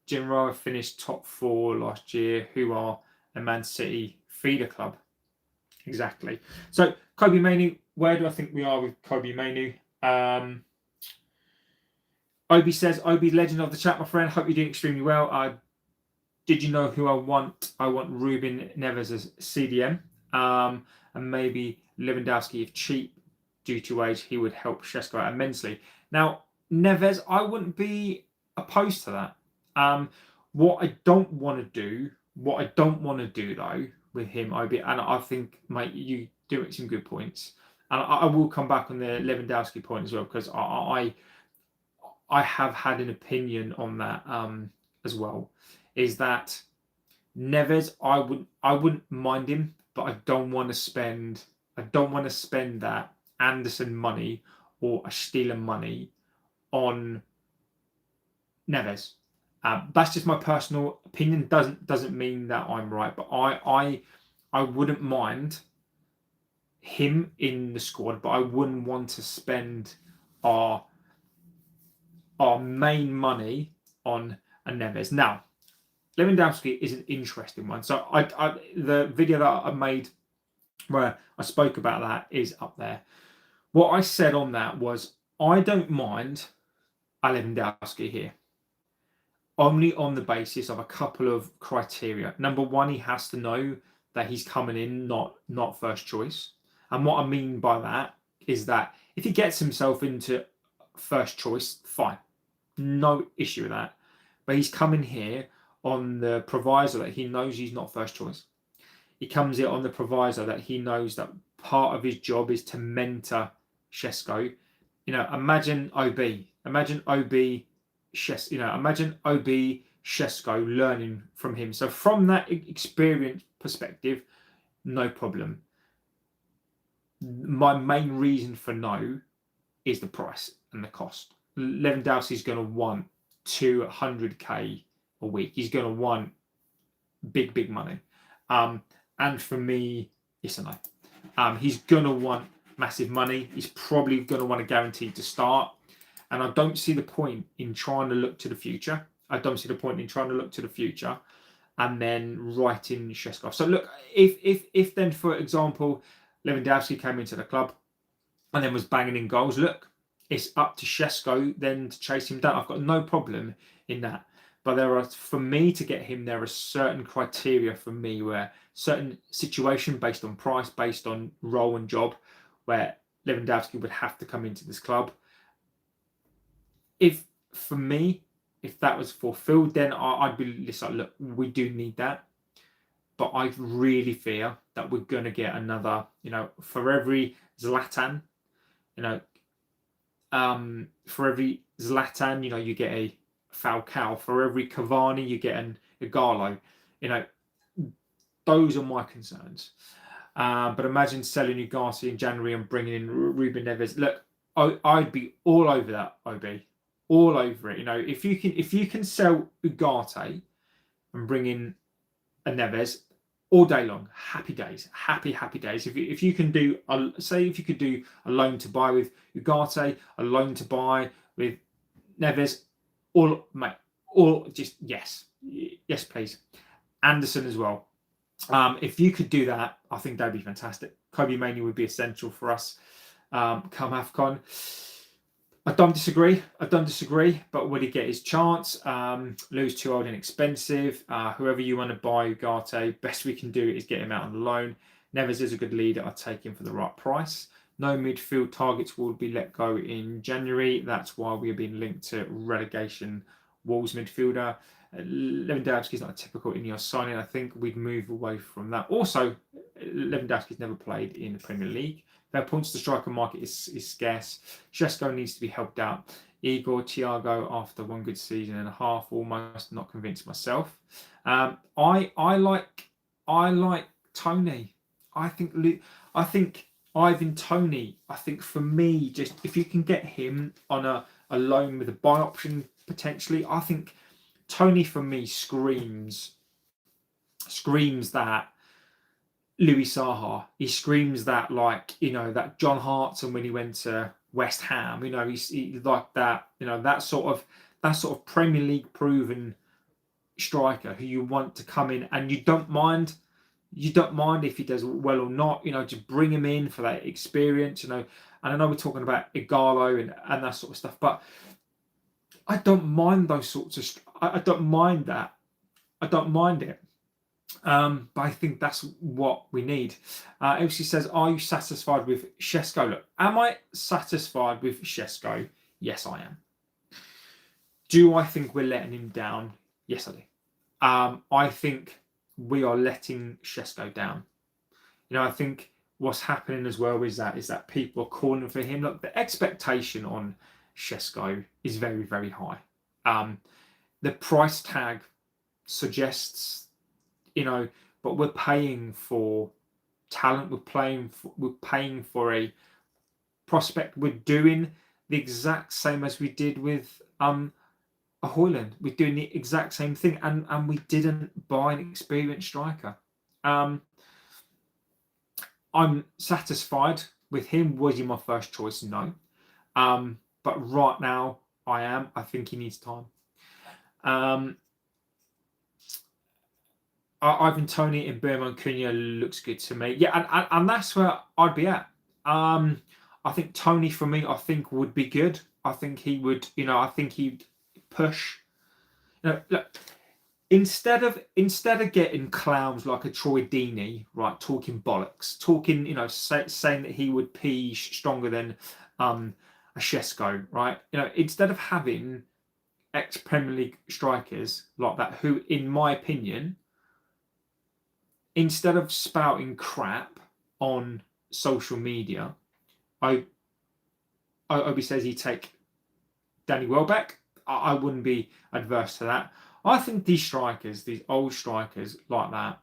Genoa finished top 4 last year, who are a Man City feeder club. Exactly. So, Kobbie Mainoo, where do I think we are with Kobbie Mainoo? Obi says, Obi, legend of the chat, my friend. Hope you're doing extremely well. Did you know who I want? I want Ruben Neves as CDM. And maybe Lewandowski, if cheap due to age, he would help Sesko out immensely. Now, Neves, I wouldn't be opposed to that. What I don't want to do though with him, Obi, and I think, mate, you do make some good points, and I will come back on the Lewandowski point as well, because I have had an opinion on that as well. Is that Neves? I wouldn't mind him, but I don't want to spend that Anderson money or a Steeler money on Neves. That's just my personal opinion. Doesn't mean that I'm right, but I wouldn't mind him in the squad, but I wouldn't want to spend our main money on a Neves. Now, Lewandowski is an interesting one. So the video that I made where I spoke about that is up there. What I said on that was, I don't mind a Lewandowski here, only on the basis of a couple of criteria. Number one, he has to know that he's coming in not first choice. And what I mean by that is that if he gets himself into first choice, fine. No issue with that. But he's coming here on the proviso that he knows he's not first choice. He comes in on the proviso that he knows that part of his job is to mentor Sesko. Imagine imagine Sesko learning from him. So from that experience perspective, no problem. My main reason for no is the price and the cost. Lewandowski's going to want 200k a week. He's going to want big money. And for me, yes and no. He's going to want massive money. He's probably going to want a guarantee to start. And I don't see the point in trying to look to the future. And then writing Šeško. So look, if then, for example, Lewandowski came into the club and then was banging in goals, look, it's up to Šeško then to chase him down. I've got no problem in that. But for me to get him, there are certain criteria for me where certain situation based on price, based on role and job, where Lewandowski would have to come into this club. If that was fulfilled, then I'd be like, look, we do need that. But I really fear that we're going to get another, for every Zlatan, for every Zlatan, you get a Falcao. For every Cavani, you get an Igalo. Those are my concerns. But imagine selling Ugarte in January and bringing in Ruben Neves. Look, I'd be all over that, OB. All over it. If you can sell Ugarte and bring in a Neves all day long, happy days. If you can do if you could do a loan to buy with Ugarte, a loan to buy with Neves, yes, please. Anderson as well. If you could do that, I think that'd be fantastic. Kobbie Mainoo would be essential for us come AFCON. I don't disagree, but would he get his chance? Lou's too old and expensive. Whoever you want to buy Ugarte, best we can do is get him out on loan. Neves is a good leader. I'd take him for the right price. No midfield targets will be let go in January. That's why we're being linked to relegation. Wolves midfielder. Lewandowski is not a typical Ineos signing. I think we'd move away from that. Also, Lewandowski's never played in the Premier League. Their points to striker market is scarce. Sesko needs to be helped out. Igor, Thiago, after one good season and a half, almost not convinced myself. I like Tony. I think Ivan Toney. I think for me, just if you can get him on a loan with a buy option potentially, I think Tony for me screams that Louis Saha. He screams that that John Hartson when he went to West Ham. He's like that. That sort of Premier League proven striker who you want to come in and you don't mind if he does well or not. Just bring him in for that experience. And I know we're talking about Igalo and that sort of stuff, but I don't mind those sorts of. I don't mind that. I don't mind it. But I think that's what we need. Elsie says, are you satisfied with Šeško? Look, am I satisfied with Šeško? Yes, I am. Do I think we're letting him down? Yes, I do. I think we are letting Šeško down. I think what's happening as well is that people are calling for him. Look, the expectation on Šeško is very, very high. The price tag suggests, but we're paying for talent. We're paying for a prospect. We're doing the exact same as we did with Højlund. We're doing the exact same thing, and we didn't buy an experienced striker. I'm satisfied with him. Was he my first choice? No. But right now, I am. I think he needs time. Ivan Toney in Benjamin Šeško looks good to me. Yeah, and that's where I'd be at. I think Toney for me, would be good. I think he would. I think he'd push. Look, instead of getting clowns like a Troy Deeney, right, talking bollocks, saying that he would pee stronger than a Šeško, right? Instead of having ex-Premier League strikers like that who, in my opinion, instead of spouting crap on social media, Obi says he'd take Danny Welbeck. I wouldn't be adverse to that. I think these strikers, these old strikers like that,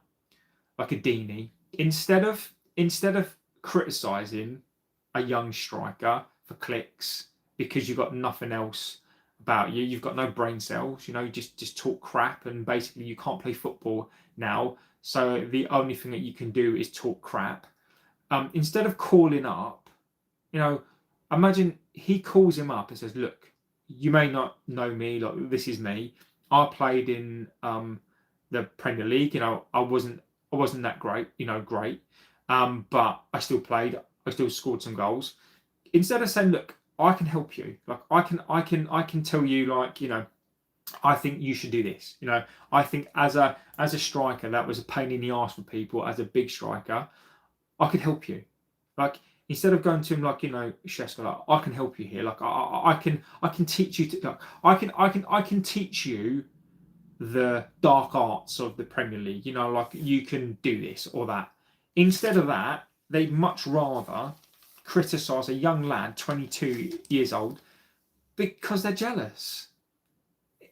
like a Deeney, instead of criticising a young striker for clicks because you've got nothing else about you, you've got no brain cells, you just talk crap, and basically you can't play football now, so the only thing that you can do is talk crap. Instead of calling up, imagine he calls him up and says, look, you may not know me, like this is me. I played in the Premier League. I wasn't that great, great. But I still played. I still scored some goals. Instead of saying, look, I can help you. Like I can tell you, like, I think you should do this. I think as a striker that was a pain in the arse for people. As a big striker, I could help you. Like, instead of going to him like, Šeško, like, I can help you here. Like I can teach you to, like, I can teach you the dark arts of the Premier League. Like, you can do this or that. Instead of that, they'd much rather criticise a young lad, 22 years old, because they're jealous.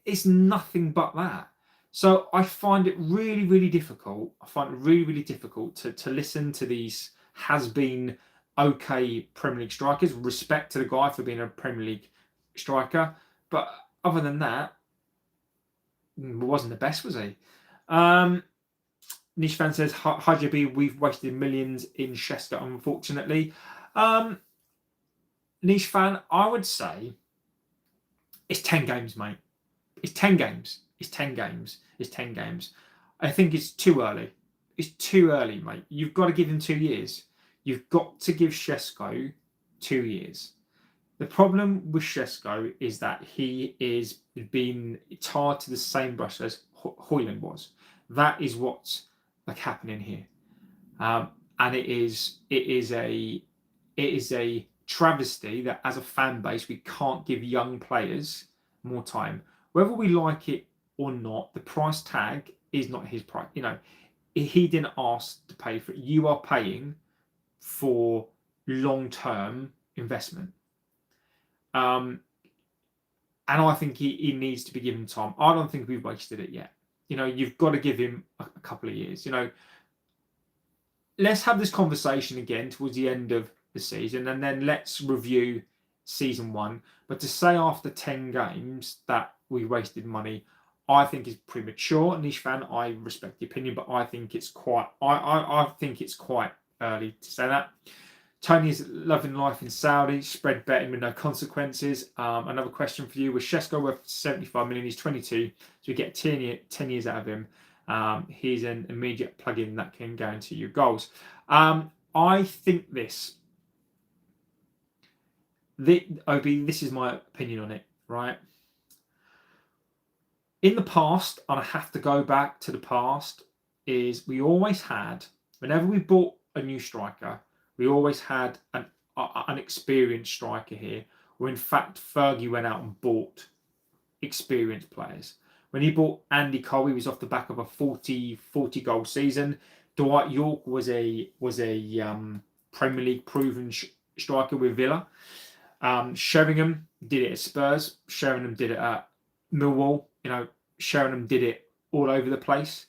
It's nothing but that. So I find it really, really difficult. To listen to these has-been okay Premier League strikers. Respect to the guy for being a Premier League striker, but other than that, wasn't the best, was he? Niche fan says, hi JB, we've wasted millions in Šeško, unfortunately. Niche fan, I would say it's 10 games, mate. It's 10 games. I think it's too early. It's too early, mate. You've got to give him 2 years. You've got to give Šeško 2 years. The problem with Šeško is that he is being tied to the same brush as Højlund was. That is what's like happening here, and it is a travesty that as a fan base we can't give young players more time. Whether we like it or not, the price tag is not his price. He didn't ask to pay for it. You are paying for long-term investment. And I think he needs to be given time. I don't think we've wasted it yet. You've got to give him a couple of years. Let's have this conversation again towards the end of the season, and then let's review season 1. But to say after 10 games that we wasted money, I think is premature. Niche fan, I respect the opinion, but I think it's quite early to say that. Tony's loving life in Saudi, spread betting with no consequences. Another question for you. Was Šeško worth 75 million? He's 22, so we get 10 years out of him. He's an immediate plug-in that can guarantee you goals. I think this is my opinion on it, right? In the past, and I have to go back to the past, is we always had, whenever we bought a new striker, we always had an experienced striker here, where in fact Fergie went out and bought experienced players. When he bought Andy Cole, he was off the back of a 40 goal season. Dwight York was a Premier League proven striker with Villa. Sheringham did it at Spurs. Sheringham did it at Millwall. Sheringham did it all over the place.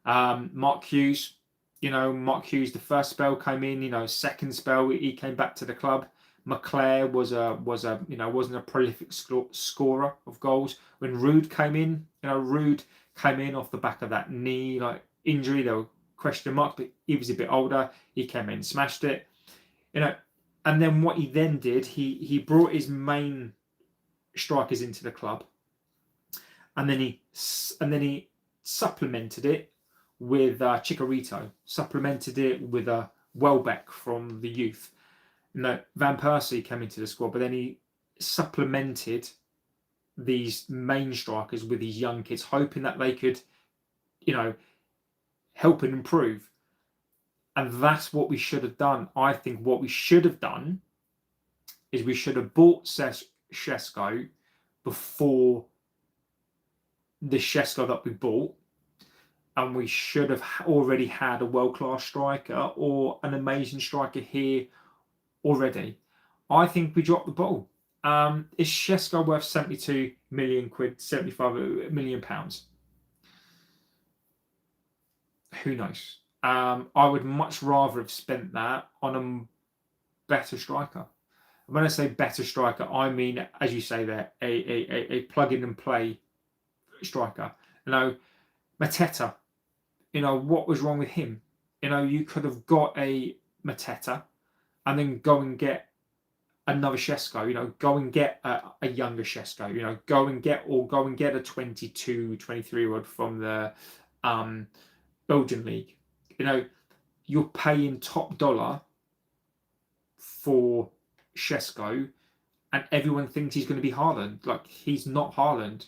Mark Hughes. The first spell came in. Second spell he came back to the club. McClare wasn't a prolific scorer of goals. When Ruud came in, Ruud came in off the back of that knee injury. There were question marks, but he was a bit older. He came in, smashed it. And then what he then did, he brought his main strikers into the club, and then he supplemented it with Chicharito, supplemented it with a Welbeck from the youth. Van Persie came into the squad, but then he supplemented these main strikers with these young kids, hoping that they could, help and improve. And that's what we should have done. I think what we should have done is we should have bought Šeško before the Šeško that we bought, and we should have already had a world-class striker or an amazing striker here already. I think we dropped the ball. Is Šeško worth 72 million quid, 75 million pounds? Who knows? I would much rather have spent that on a better striker. When I say better striker, I mean, as you say there, a plug-in and play striker. Mateta, what was wrong with him? You could have got a Mateta and then go and get another Šeško, go and get a younger Šeško, go and get a 22, 23-year-old from the Belgian league. You're paying top dollar for Šeško, and everyone thinks he's going to be Haaland. Like, he's not Haaland,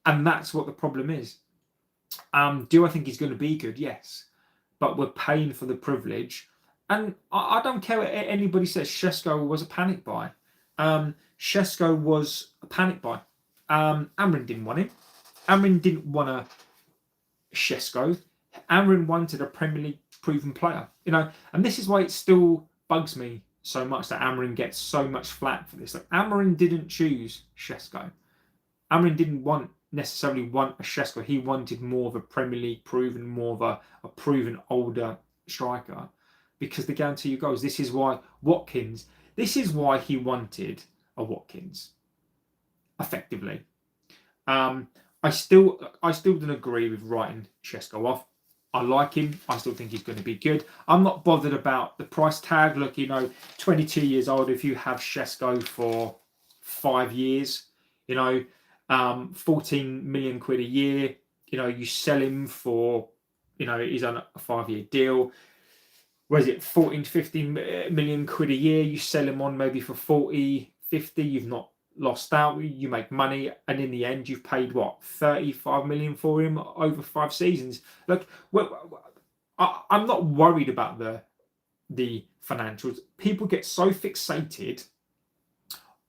and that's what the problem is. Do I think he's going to be good? Yes, but we're paying for the privilege. And I don't care what anybody says. Šeško was a panic buy. Šeško was a panic buy. Amorim didn't want him. Amorim didn't want a Šeško. Amorim wanted a Premier League proven player. And this is why it still bugs me so much that Amorim gets so much flack for this. Like, Amorim didn't choose Šeško. Amorim didn't necessarily want a Šeško. He wanted more of a Premier League proven, more of a proven older striker, because they guarantee you goals. This is why he wanted a Watkins, effectively. I still don't agree with writing Šeško off. I like him. I still think he's going to be good. I'm not bothered about the price tag. Look, 22 years old, if you have Šeško for 5 years, 14 million quid a year, you sell him for, he's on a 5-year deal. Whereas it 14 to 15 million quid a year, you sell him on maybe for 40, 50, you've not lost out, you make money, and in the end you've paid 35 million for him over 5 seasons. Look, I'm not worried about the financials. People get so fixated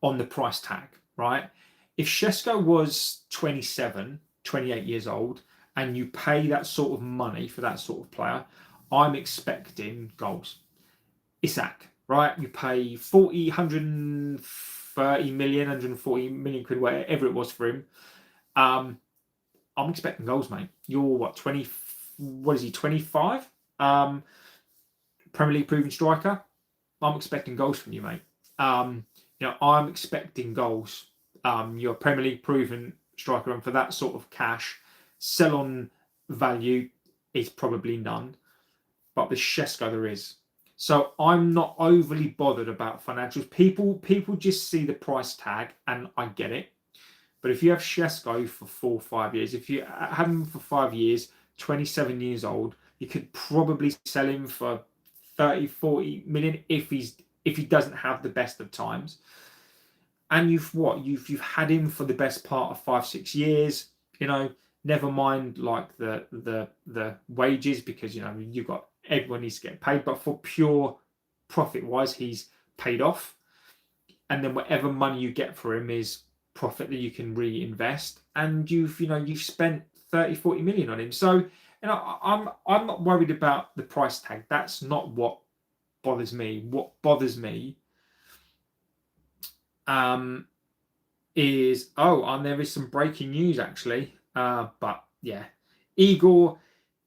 on the price tag, right? If Šeško was 27, 28 years old, and you pay that sort of money for that sort of player, I'm expecting goals. Isak, right? You pay 40, 130 million, 140 million quid, whatever it was for him. I'm expecting goals, mate. You're 20? What is he? 25? Premier League proven striker. I'm expecting goals from you, mate. I'm expecting goals. You're a Premier League proven striker, and for that sort of cash, sell on value is probably none. But with Šeško there is. So I'm not overly bothered about financials. People just see the price tag, and I get it. But if you have Šeško for 4 or 5 years, if you have him for 5 years, 27 years old, you could probably sell him for 30, 40 million if he doesn't have the best of times. And you've had him for the best part of 5, 6 years, never mind like the wages, because you've got, everyone needs to get paid, but for pure profit wise, he's paid off. And then whatever money you get for him is profit that you can reinvest, and you've spent 30, 40 million on him. So I'm not worried about the price tag. That's not what bothers me. What bothers me is and there is some breaking news actually, but yeah, Igor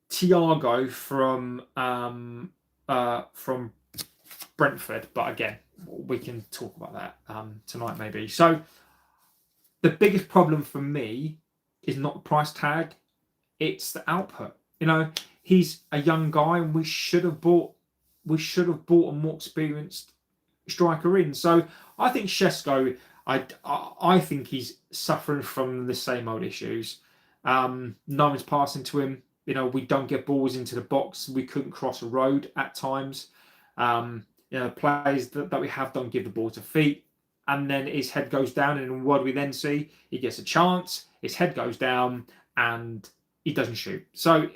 Thiago from Brentford, but again, we can talk about that tonight maybe. So the biggest problem for me is not the price tag, it's the output. He's a young guy, and we should have bought a more experienced striker in. So I think Šeško, I think he's suffering from the same old issues. No one's passing to him. We don't get balls into the box. We couldn't cross a road at times. Players that we have don't give the ball to feet. And then his head goes down, and what do we then see? He gets a chance, his head goes down, and he doesn't shoot. So,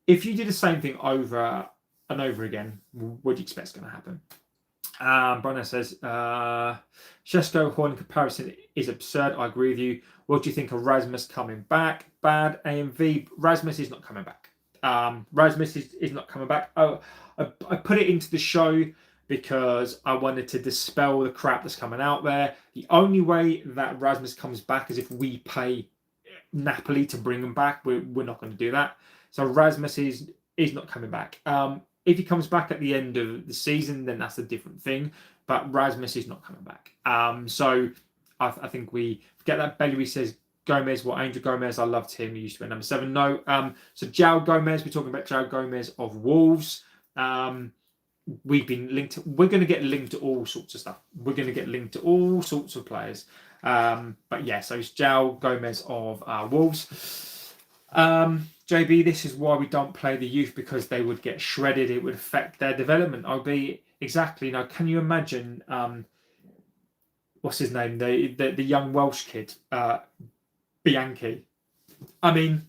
if you did the same thing over and over again, what do you expect is going to happen? Brunner says, Sesko Højlund comparison is absurd. I agree with you. What do you think of Rasmus coming back? Bad AMV. Rasmus is not coming back. Rasmus is not coming back. Oh, I put it into the show because I wanted to dispel the crap that's coming out there. The only way that Rasmus comes back is if we pay Napoli to bring him back. We're not going to do that. So Rasmus is not coming back. If he comes back at the end of the season, then that's a different thing. But Rasmus is not coming back. So I think we forget that. Bellery says Gomes, Angel Gomes, I loved him. He used to be number 7. No. So Joao Gomes, we're talking about Joao Gomes of Wolves. We've been linked. We're going to get linked to all sorts of stuff. We're going to get linked to all sorts of players. But yeah, so it's Joao Gomes of Wolves. JB, this is why we don't play the youth, because they would get shredded. It would affect their development. I'll be exactly. Now, can you imagine? What's his name? The young Welsh kid, Bianchi. I mean,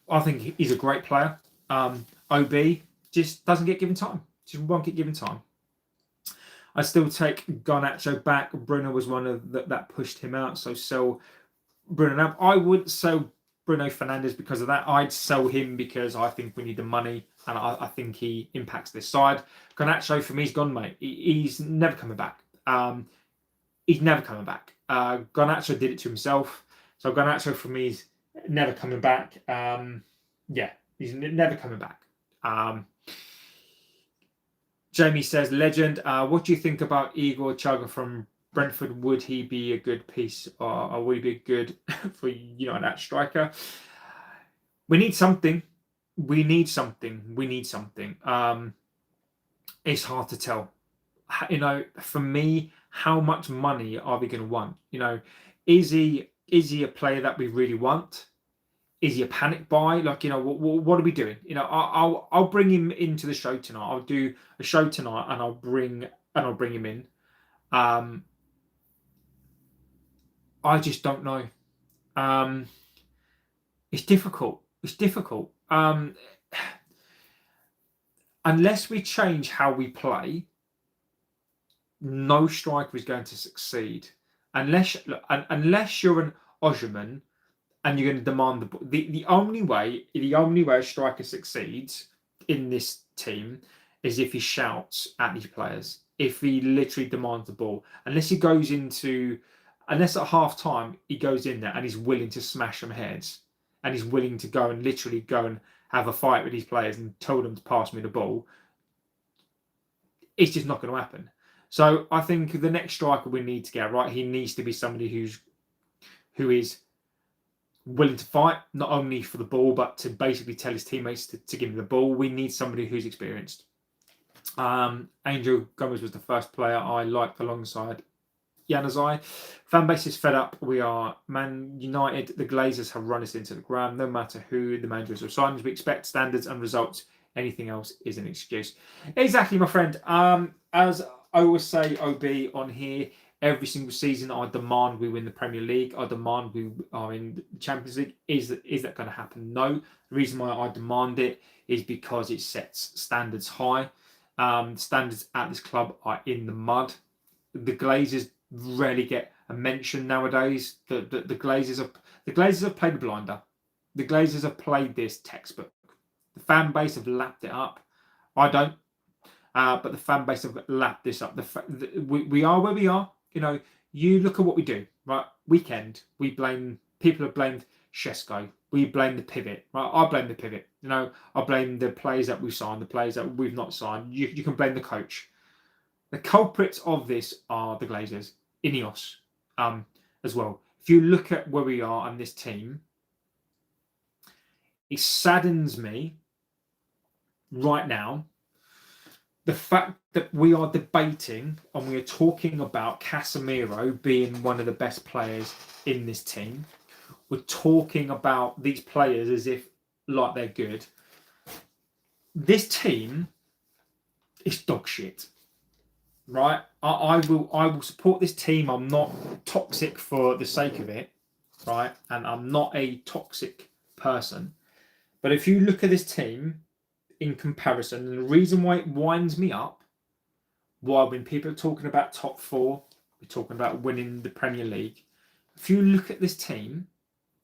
I think he's a great player. OB just doesn't get given time. Just won't get given time. I still take Garnacho back. Bruno was one of that pushed him out. So sell Bruno now. I wouldn't sell Bruno Fernandes because of that. I'd sell him because I think we need the money, and I think he impacts this side. Garnacho, for me, he's gone, mate. He's never coming back. He's never coming back. Garnacho did it to himself. So Garnacho, for me, is never coming back. Yeah, he's never coming back. Jamie says, legend. What do you think about Igor Chaga from Brentford? Would he be a good piece, or would he be good for that striker? We need something. We need something. It's hard to tell. For me, how much money are we going to want? Is he a player that we really want? Is he a panic buy? What are we doing? I'll bring him into the show tonight. I'll do a show tonight, and I'll bring him in. I just don't know. It's difficult. Unless we change how we play, no striker is going to succeed. Unless you're an Osimhen and you're going to demand the ball. The only way a striker succeeds in this team is if he shouts at these players. If he literally demands the ball. Unless at half time he goes in there and he's willing to smash them heads, and he's willing to go and have a fight with these players and tell them to pass me the ball, it's just not going to happen. So I think the next striker we need to get right, he needs to be somebody who is willing to fight, not only for the ball, but to basically tell his teammates to give him the ball. We need somebody who's experienced. Angel Gomes was the first player I liked alongside Januzaj. Fan base is fed up. We are Man United. The Glazers have run us into the ground. No matter who the manager is or signs, we expect standards and results. Anything else is an excuse. Exactly, my friend. As I always say, OB on here, every single season I demand we win the Premier League. I demand we are in the Champions League. Is that going to happen? No. The reason why I demand it is because it sets standards high. Standards at this club are in the mud. The Glazers rarely get a mention nowadays. The Glazers have played the blinder. The Glazers have played this textbook. The fan base have lapped it up. I don't. But the fan base have lapped this up. We are where we are. You look at what we do. Right, weekend people have blamed Šeško. We blame the pivot. Right, I blame the pivot. I blame the players that we've signed, the players that we've not signed. You can blame the coach. The culprits of this are the Glazers, Ineos, as well. If you look at where we are on this team, it saddens me right now the fact that we are debating and we are talking about Casemiro being one of the best players in this team. We're talking about these players as if like they're good. This team is dog shit. Right? I will support this team. I'm not toxic for the sake of it. Right? And I'm not a toxic person. But if you look at this team in comparison, and the reason why it winds me up, why when people are talking about top four, we're talking about winning the Premier League. If you look at this team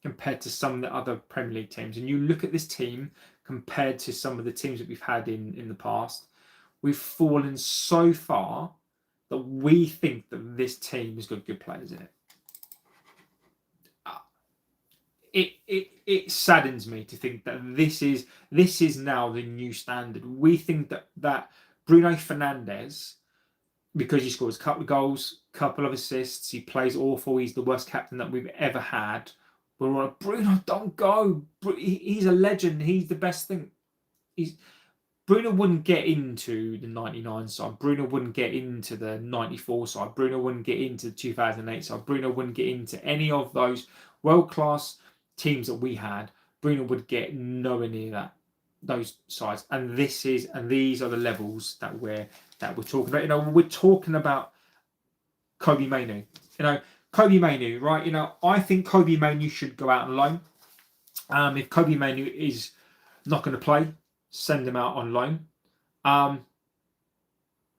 compared to some of the other Premier League teams, and you look at this team compared to some of the teams that we've had in the past, we've fallen so far that we think that this team has got good players in it. It saddens me to think that this is now the new standard. We think that Bruno Fernandes, because he scores a couple of goals, couple of assists, he plays awful, he's the worst captain that we've ever had. We're all like, Bruno, don't go. He's a legend. He's the best thing. Bruno wouldn't get into the 99 side. Bruno wouldn't get into the 94 side. Bruno wouldn't get into the 2008 side. Bruno wouldn't get into any of those world-class teams that we had. Bruno would get nowhere near those sides. And these are the levels that we're talking about. We're talking about Kobbie Mainoo. Kobbie Mainoo, right? I think Kobbie Mainoo should go out on loan. If Kobbie Mainoo is not going to play, send him out on loan.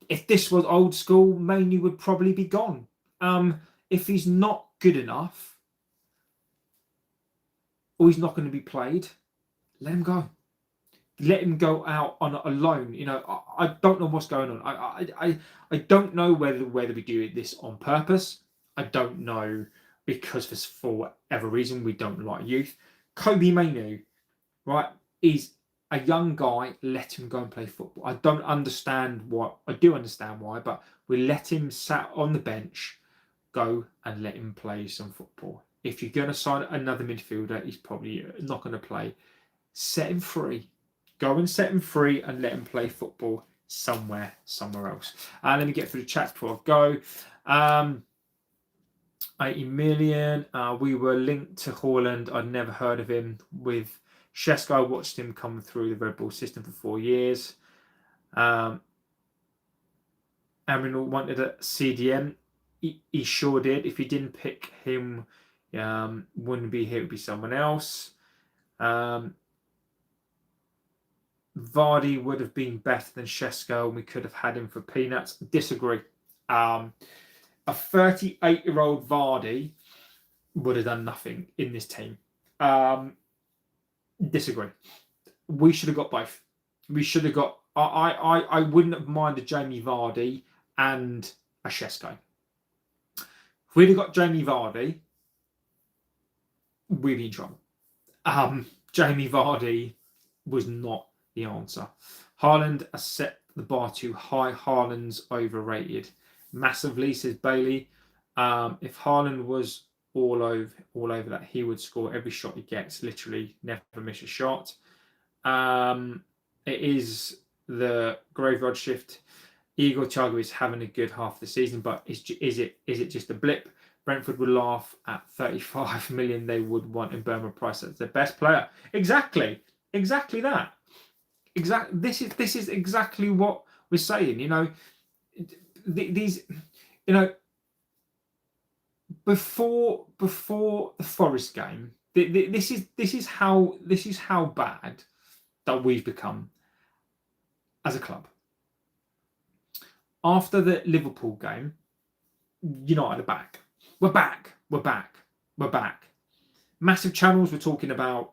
If this was old school, Mainoo would probably be gone. If he's not good enough, or he's not going to be played, let him go. Let him go out on a loan. I don't know what's going on. I don't know whether we do this on purpose. I don't know because for whatever reason we don't like youth. Kobbie Mainoo, right, is a young guy. Let him go and play football. I don't understand why. I do understand why, but we let him sat on the bench, go and let him play some football. If you're going to sign another midfielder, he's probably not going to play. Set him free. Go and set him free and let him play football somewhere else. Let me get through the chat before I go. 80 million. We were linked to Højlund. I'd never heard of him. With Sesko, I watched him come through the Red Bull system for 4 years. Amorim wanted a CDM. He sure did. If he didn't pick him, wouldn't be here, it would be someone else. Vardy would have been better than Sesko, and we could have had him for peanuts. Disagree. A 38-year-old Vardy would have done nothing in this team. Disagree. We should have got both. We should have got. I wouldn't have minded Jamie Vardy and a Sesko. If we'd have got Jamie Vardy, we'd be in trouble. Jamie Vardy was not the answer. Haaland has set the bar too high. Haaland's overrated massively, says Bailey. If Haaland was all over that, he would score every shot he gets. Literally, never miss a shot. It is the graveyard shift. Igor Thiago is having a good half of the season, but is it just a blip? Brentford would laugh at 35 million. They would want in Burma Price as their best player. Exactly that. This is exactly what we're saying. These, before the Forest game, this is how bad that we've become as a club. After the Liverpool game, United are back. We're back. Massive channels were talking about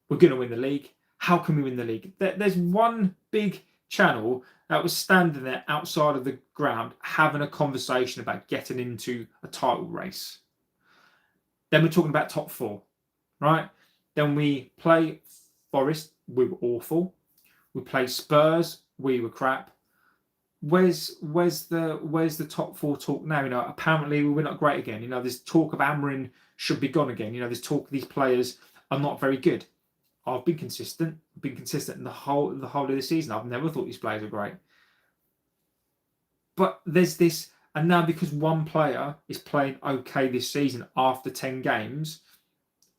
we're going to win the league. How can we win the league? There's one big channel that was standing there outside of the ground having a conversation about getting into a title race. Then we're talking about top four, right? Then we play Forest, we were awful. We play Spurs, we were crap. Where's the top four talk now? Apparently we're not great again. There's talk of Amorim should be gone again. There's talk of these players are not very good. I've been consistent. In the whole of the season. I've never thought these players were great. But there's this, and now because one player is playing okay this season after 10 games,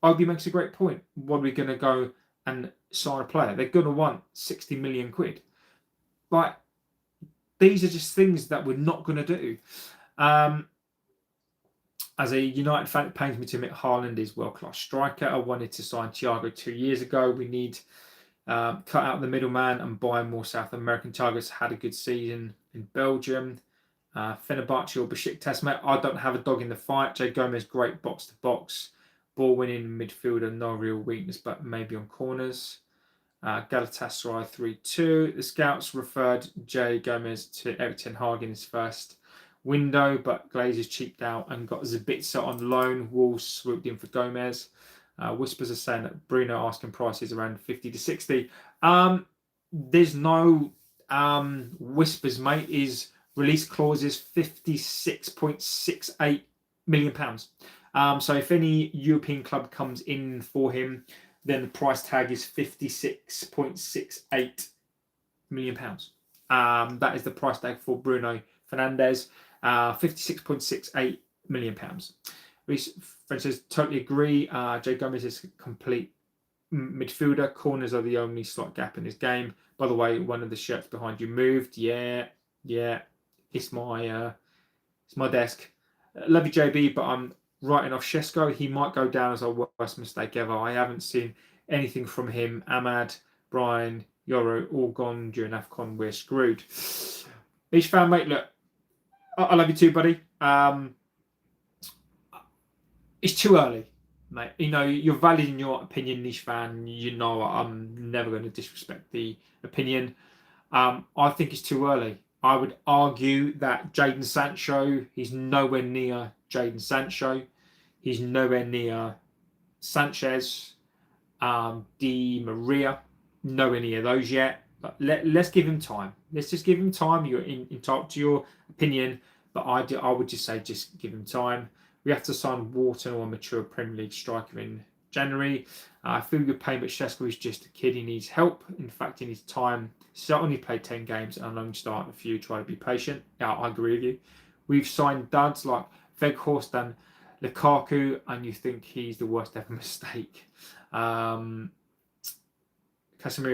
Obi makes a great point. What are we going to go and sign a player? They're going to want 60 million quid. But these are just things that we're not going to do. As a United fan, it pains me to admit Haaland is world-class striker. I wanted to sign Thiago 2 years ago. We need cut out the middleman and buy more South American targets. Had a good season in Belgium. Fenerbahce or Besiktas, mate. I don't have a dog in the fight. Joao Gomes, great box to box. Ball winning midfielder, no real weakness, but maybe on corners. Galatasaray 3-2. The scouts referred Joao Gomes to Erik ten Hag in his first window, but Glazers cheaped out and got Zabitzer on loan. Wolves swooped in for Gomes. Whispers are saying that Bruno asking prices around 50 to 60. There's no whispers, mate. His release clause is £56.68 million. So if any European club comes in for him, then the price tag is £56.68 million. That is the price tag for Bruno Fernandes. £56.68 million. Reece French says, totally agree. Joao Gomes is a complete midfielder. Corners are the only slight gap in his game. By the way, one of the shirts behind you moved. Yeah. It's my desk. Love you, JB, but I'm writing off Sesko. He might go down as our worst mistake ever. I haven't seen anything from him. Ahmad, Brian, Yoro, all gone during AFCON. We're screwed. Each fan, mate, look, I love you too, buddy. It's too early, mate. You know, you're valid in your opinion, niche fan. You know I'm never going to disrespect the opinion. I think it's too early. I would argue that Jadon Sancho, he's nowhere near Jadon Sancho. He's nowhere near Sanchez, Di Maria, nowhere near those yet. But let's give him time. Let's just give him time. You're entitled to your opinion, but I would just say just give him time. We have to sign Wharton or a mature Premier League striker in January. I feel your pain, but Sesko is just a kid. He needs help. In fact, he needs time. So only played 10 games and only started a few. Try to be patient. Yeah, I agree with you. We've signed duds like Weghorst and Lukaku, and you think he's the worst ever mistake. Casemiro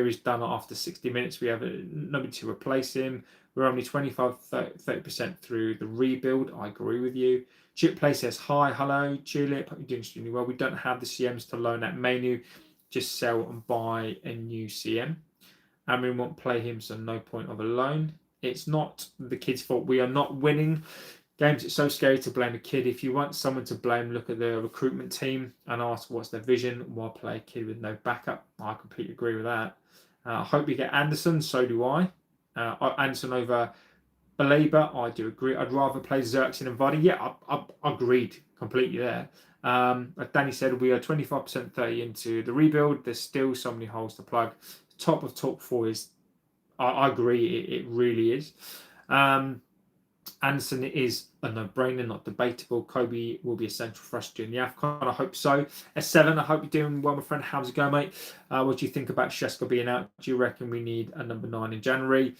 is done after 60 minutes. We have nobody to replace him. We're only 25-30% through the rebuild. I agree with you. Chip Play says, hi, hello, Tulip. Hope you're doing extremely well. We don't have the CMs to loan at Mainoo. Just sell and buy a new CM. Amorim won't play him, so no point of a loan. It's not the kid's fault. We are not winning games. It's so scary to blame a kid. If you want someone to blame, look at the recruitment team and ask what's their vision. Why play a kid with no backup? I completely agree with that. I hope you get Anderson. So do I. Anderson over Baleba, I do agree. I'd rather play Xerxes and Vardy. Yeah, I agreed completely there. Danny said we are 25% 30 into the rebuild. There's still so many holes to plug. Top of top four is, I agree, it really is. Anderson is a no-brainer, not debatable. Kobbie will be essential for us during the AFCON. I hope so. S7, I hope you're doing well, my friend. How's it going, mate? What do you think about Šeško being out? Do you reckon we need a number 9 in January?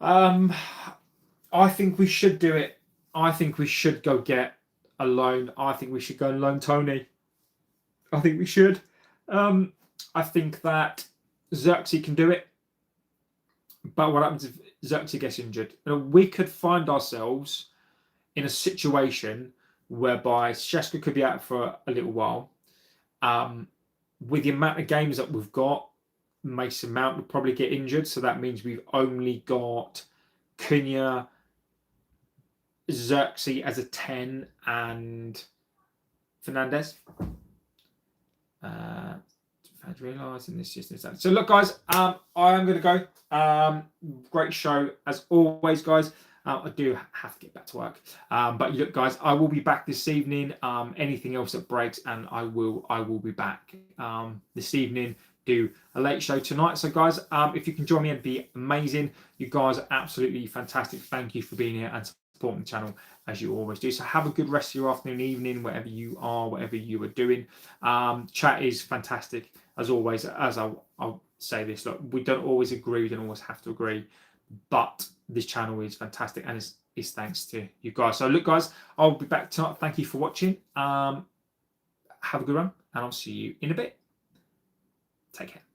I think we should do it. I think we should go get a loan. I think we should go and loan Tony. I think we should. I think that Xerxes can do it. But what happens if Xerxes gets injured? We could find ourselves in a situation whereby Šeško could be out for a little while. With the amount of games that we've got, Mason Mount will probably get injured. So that means we've only got Cunha, Xerxes as a 10 and Fernandes. I'd realise in this system. So look, guys, I am going to go. Great show as always, guys. I do have to get back to work. But look, guys, I will be back this evening. Anything else that breaks, and I will be back this evening. Do a late show tonight. So, guys, if you can join me, it'd be amazing. You guys are absolutely fantastic. Thank you for being here and supporting the channel as you always do. So have a good rest of your afternoon, evening, wherever you are, whatever you are doing. Chat is fantastic as always. As I'll say this, look, we don't always agree, we don't always have to agree, but this channel is fantastic and is thanks to you guys. So look, guys, I'll be back tonight. Thank you for watching. Have a good one, and I'll see you in a bit. Take care.